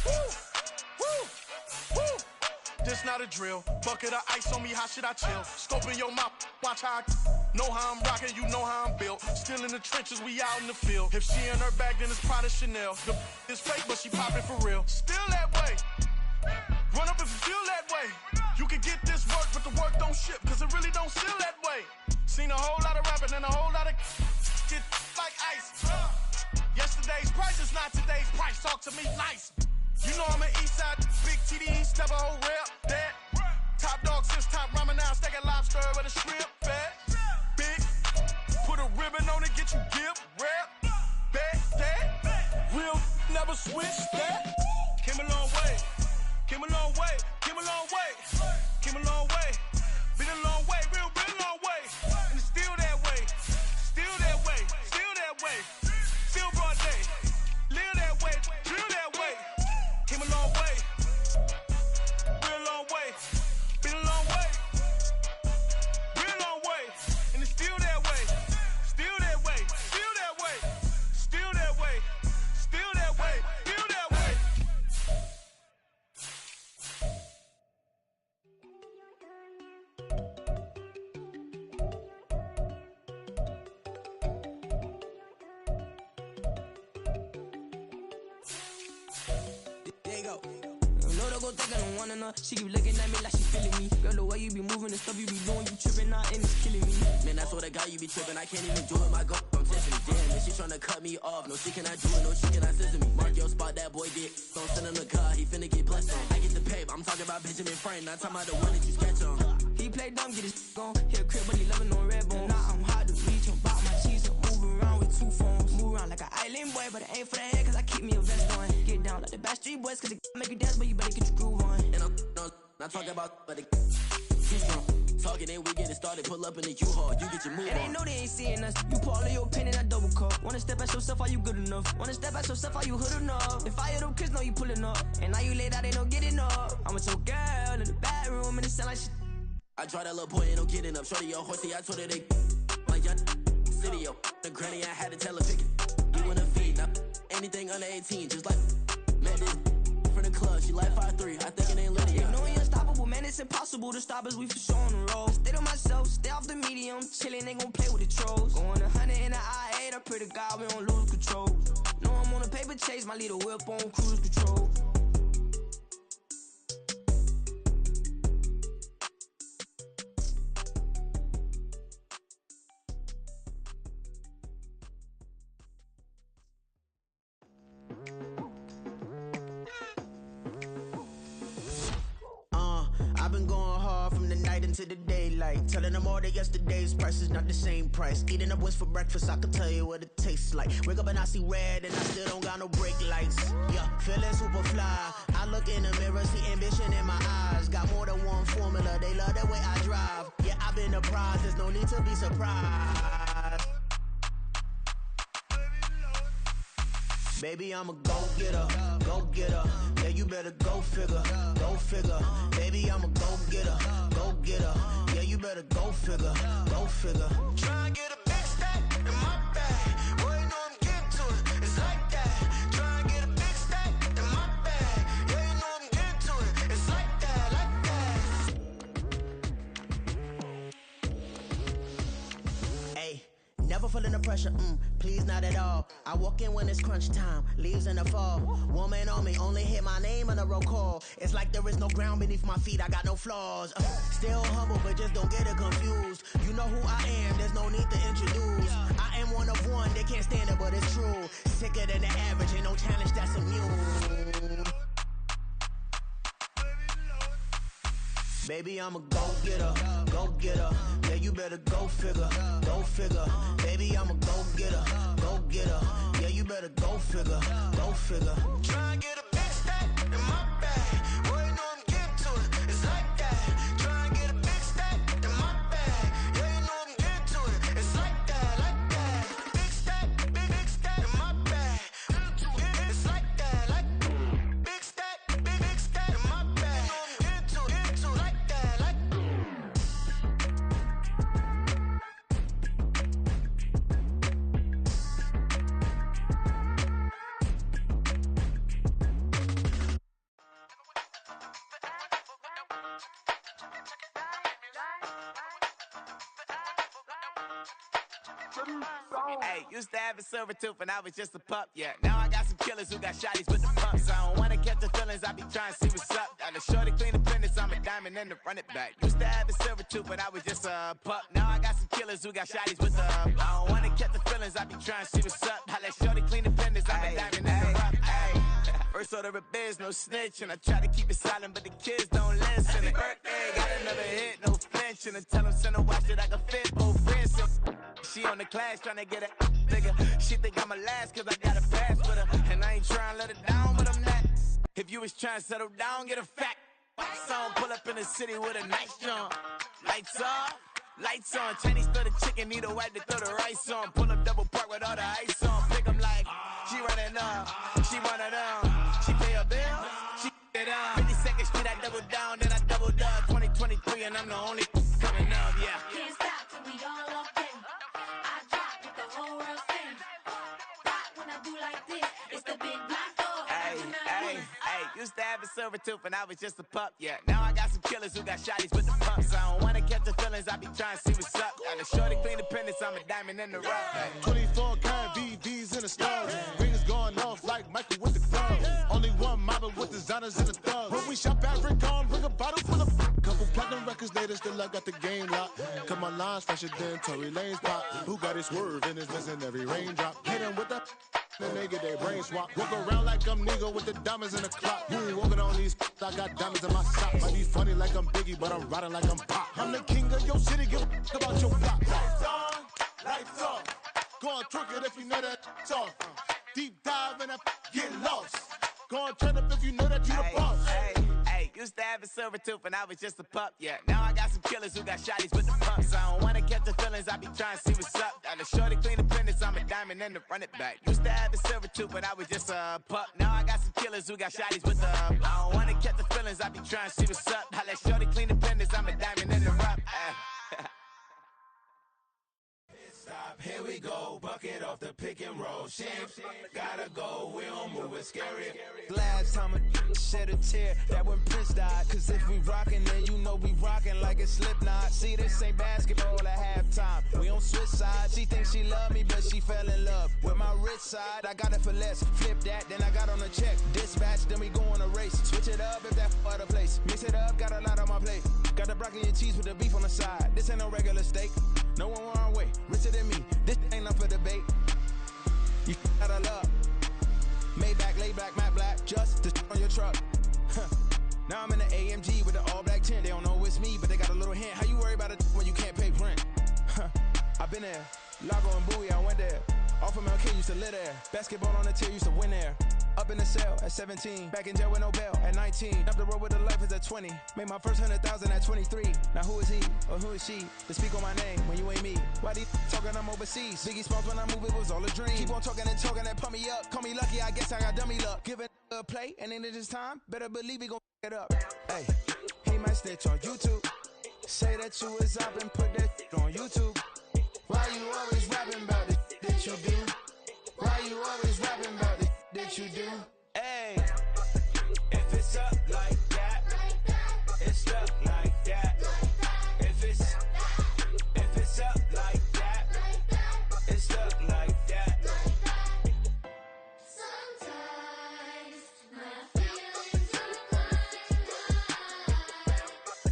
Woo, woo, woo. This not a drill, bucket of ice on me, how should I chill? Scope in your mouth, watch how I know how I'm rocking, you know how I'm built. Still in the trenches, we out in the field. If she in her bag, then it's Prada Chanel. The is fake, but she poppin' for real. Still that way. Run up if you feel that way. You can get this work, but the work don't ship, cause it really don't feel that way. Seen a whole lot of rapping and a whole lot of get like ice. Yesterday's price is not today's price. Talk to me nice. You know I'm an Eastside, big TD, step a whole rep, that. Top dog since top ramen now, stacking lobster with a shrimp, fat. Big, put a ribbon on it, get you give, rep, that. Real, never switch, that. Came a long way, came a long way, came a long way, came a long way, been a long way, real long way. And it's still that way, still that way, still that way, still broad day. Live that way, drill that way. Came a long way, real long way, been a long way, real long way. And it's still that way, still that way, still that way, still that way, still that way, still that way. gon' think I don't want her. She keep looking at me like she feeling me. Girl, the way you be moving and stuff you be doing, you tripping out and it's killing me. Man, I swear to God, you be tripping. I can't even do it. My girl, I'm testing it. Damn, man, she tryna cut me off. No, she cannot do it. No, she cannot scissor me. Mark your spot, that boy did. Don't send him the car. He finna get blessed on. I get the paper. I'm talking about Benjamin Franklin. Not talking about the one that you sketch on. He play dumb, get his gone. Hit a crib, but he loving on red bone. Now I'm hard to reach. I'm about my cheese. I'm moving around with 2 phones. Move around like an island boy, but it ain't for the head, cause I keep me a vest on. Get down like the Backstreet Boys, cause it make you dance, but you better get your groove on. And I'm not talking about, but it keep strong. Talking and we get it started, pull up in the U-Haul, you get your move on. And they know they ain't seeing us. You pull all of your pen in that double cup. Wanna step at yourself, are you good enough? Wanna step at yourself, are you hood enough? If I hear them kids, know you pulling up. And now you laid out, they don't get enough. I'm with your girl in the bedroom, and it sound like shit. I draw that little boy, ain't no getting up. Shorty, your horsey, I told her they like young city, yo. The granny, I had to tell her pick it. You in a feed, now anything under 18, just like man, this from the club, she like 5'3", I think it ain't Lydia. They know we unstoppable, man, it's impossible to stop us, we for sure on the road. Stay to myself, stay off the medium, chillin', they gon' play with the trolls. Going 100 in the I-8, I pray to God we don't lose control. Know I'm on a paper chase, my leader whip on cruise control. I've been going hard from the night into the daylight, telling them all that yesterday's price is not the same price. Eating up West for breakfast, I can tell you what it tastes like. Wake up and I see red and I still don't got no brake lights. Yeah, feeling super fly. I look in the mirror, see ambition in my eyes. Got more than one formula, they love the way I drive. Yeah, I've been a prize, there's no need to be surprised. Baby, I'm a go-getter, go-getter. Yeah, you better go figure, go figure. Baby, I'm a go-getter, go-getter. Yeah, you better go figure, go figure. Try and get a big stack in my bag. Boy, you know I'm getting to it, it's like that. Try and get a big stack in my bag. Yeah, you know I'm getting to it, it's like that, like that. Hey, never feeling the pressure, please not at all. I walk in when it's crunch time, leaves in the fall. Woman on me, only hit my name on a roll call. It's like there is no ground beneath my feet, I got no flaws. Still humble, but just don't get it confused. You know who I am, there's no need to introduce. I am one of one, they can't stand it, but it's true. Sicker than the average, ain't no challenge that's immune. Baby, I'm a go-getter, go-getter. Yeah, you better go figure, go figure. Baby, I'm a go-getter, go-getter. Yeah, you better go figure, go figure. Try and get a big stack in my bag. Boy, you know I'm getting to it, it's like that. Try and get a big stack in my bag. Yeah, you know I'm getting to it, it's like that, like that. Big stack, big stack in my bag. It's like that, like big stack in my bag. You know I'm getting to it, like that, like. Hey, used to have a silver tooth when I was just a pup, yeah. Now I got some killers who got shotties with the pumps. I don't wanna catch the feelings, I be trying to see what's up. Got a shorty clean the business, I'm a diamond and to run it back. Used to have a silver tooth when I was just a pup. Now I got some killers who got shotties with the I don't wanna catch the feelings, I be trying to see what's up. I let shorty clean the business, I'm a diamond and to run it. First order of biz, no snitch, and I try to keep it silent, but the kids don't listen. And birthday, got another hit, no flinch, and I tell them send a watch that I can fit both wrists. She on the class tryna get a nigga. She think I'm a last cause I got a pass with her. And I ain't tryna let her down, but I'm not. If you was tryna settle down, get a fact. Song pull up in the city with a nice jump. Lights off, lights on. Chinese throw the chicken, need a wipe to throw the rice on. Pull up double park with all the ice on. Pick 'em like, she running up, she one of them. She pay her bill, she it up. 52nd Street, I double down, then I doubled up. 2023 and I'm the only coming up, yeah. Can't stop till we all up in. I drop with the whole world sing. Rock when I do like this, it's the big black dog. Hey, used to have a silver tooth when I was just a pup, yeah. Now I got some killers who got shotties with the pumps. I don't wanna catch the feelings, I be trying to see what's up. Got a shorty clean the pennies, I'm a diamond in the rough. Hey. 24 karat VVs in the stars. Rings going off like Michael with the club. Only one model with design. designers and the thugs. When we shop at Rick on, bring a bottle full of couple platinum records later, still I got the game locked. Cut my lines fresher than Tory Lane's pop. Who got his swerve and is missing every raindrop? Hit him with the then they get their brain swap. Walk around like I'm nigga with the diamonds in the clock. You ain't walking on these, I got diamonds in my sock. Might be funny like I'm Biggie, but I'm riding like I'm Pop. I'm the king of your city, give a about your block. Lights on, lights off. Go on, twerk it if you know that it's off. Deep dive and get lost. Go on, turn up if you know that you the boss. Hey, used to have a silver tooth when I was just a pup, yeah. Now I got some killers who got shotties with the pumps. I don't wanna catch the feelings, I be trying to see what's up. Got a shorty clean the fitness, I'm a diamond and to run it back. Used to have a silver tooth when I was just a pup. Now I got some killers who got shotties with the I don't wanna catch the feelings, I be trying to see what's up. I let shorty clean the fitness, I'm a diamond and to rap. Stop, here we go, bucket off the pick and roll. Shit, gotta go, we don't move it scary. Last time a shed a tear, that when Prince died. Cause if we rockin', then you know we rockin' like a Slipknot. See, this ain't basketball at halftime. We on switch sides. She thinks she love me, but she fell in love with my rich side. I got it for less. Flip that, then I got on a check. Dispatch, then we go on a race. Switch it up if that other place. Mix it up, got a lot on my plate. Got the broccoli and cheese with the beef on the side. This ain't no regular steak. No one wrong way, richer than me. This ain't up for debate. You out of love. Maybach, laid back, matte black, just to on your truck. Now I'm in the AMG with the all black tint. They don't know it's me, but they got a little hint. How you worry about it when you can't pay rent? I've been there. Lago and Bowie, I went there. Off of MLK, used to live there. Basketball on the tier, used to win there. Up in the cell at 17. Back in jail with no bail at 19. Up the road with the life is at 20. Made my first 100,000 at 23. Now who is he or who is she to speak on my name when you ain't me? Why they talking I'm overseas? Biggie Smalls when I move it was all a dream. Keep on talking and pump me up. Call me lucky, I guess I got dummy luck. Give it a play and then it's time. Better believe we gon' it up. Hey, he might snitch on YouTube. Say that you was up and put that on YouTube. Why you always rapping about the that you do? Why you always rapping about the that you do? Hey, if it's up like that, it's up like that. If it's up like that, it's up like that. Sometimes my feelings are high.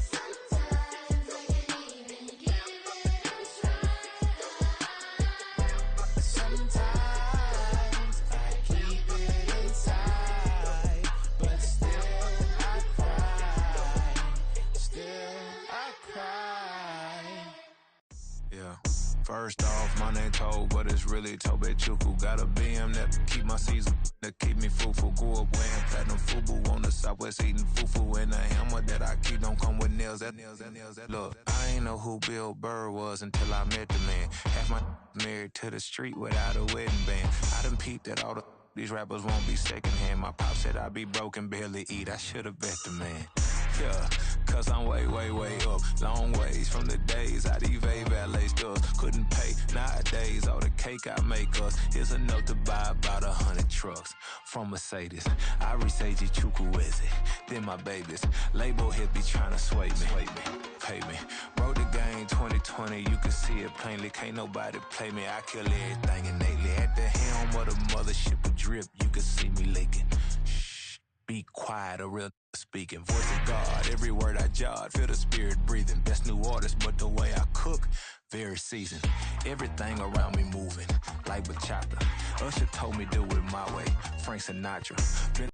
Sometimes I can't even give it a try. Sometimes I keep it inside, but still I cry. Still I cry. Yeah. First off, my name Tobe, but it's really Tobe Chuku. Got a BM that keep my season, that keep me fruitful. Grew up wearing platinum FUBU on the southwest eating fufu. And the hammer that I keep don't come with nails. Look, I ain't know who Bill Burr was until I met the man. Half my married to the street without a wedding band. I done peeped at all the these rappers won't be secondhand. My pop said I'd be broke and barely eat. I should've bet the man. Yeah, cause I'm way, way, way up. Long ways from the days I eBay valet stores. Couldn't pay nowadays. All the cake I make us is enough to buy about 100 trucks from Mercedes. I resage Chukwueze, then my babies. Label hit be trying to sway me. Pay me. Wrote the game 2020, you can see it plainly. Can't nobody play me. I kill everything innately. At the helm of the mothership with drip, you can see me leaking. Shh, be quiet, a real speaking. Voice of God, every word I jot. Feel the spirit breathing. Best new artist, but the way I cook, very seasoned. Everything around me moving, like bachata. Usher told me do it my way. Frank Sinatra. Been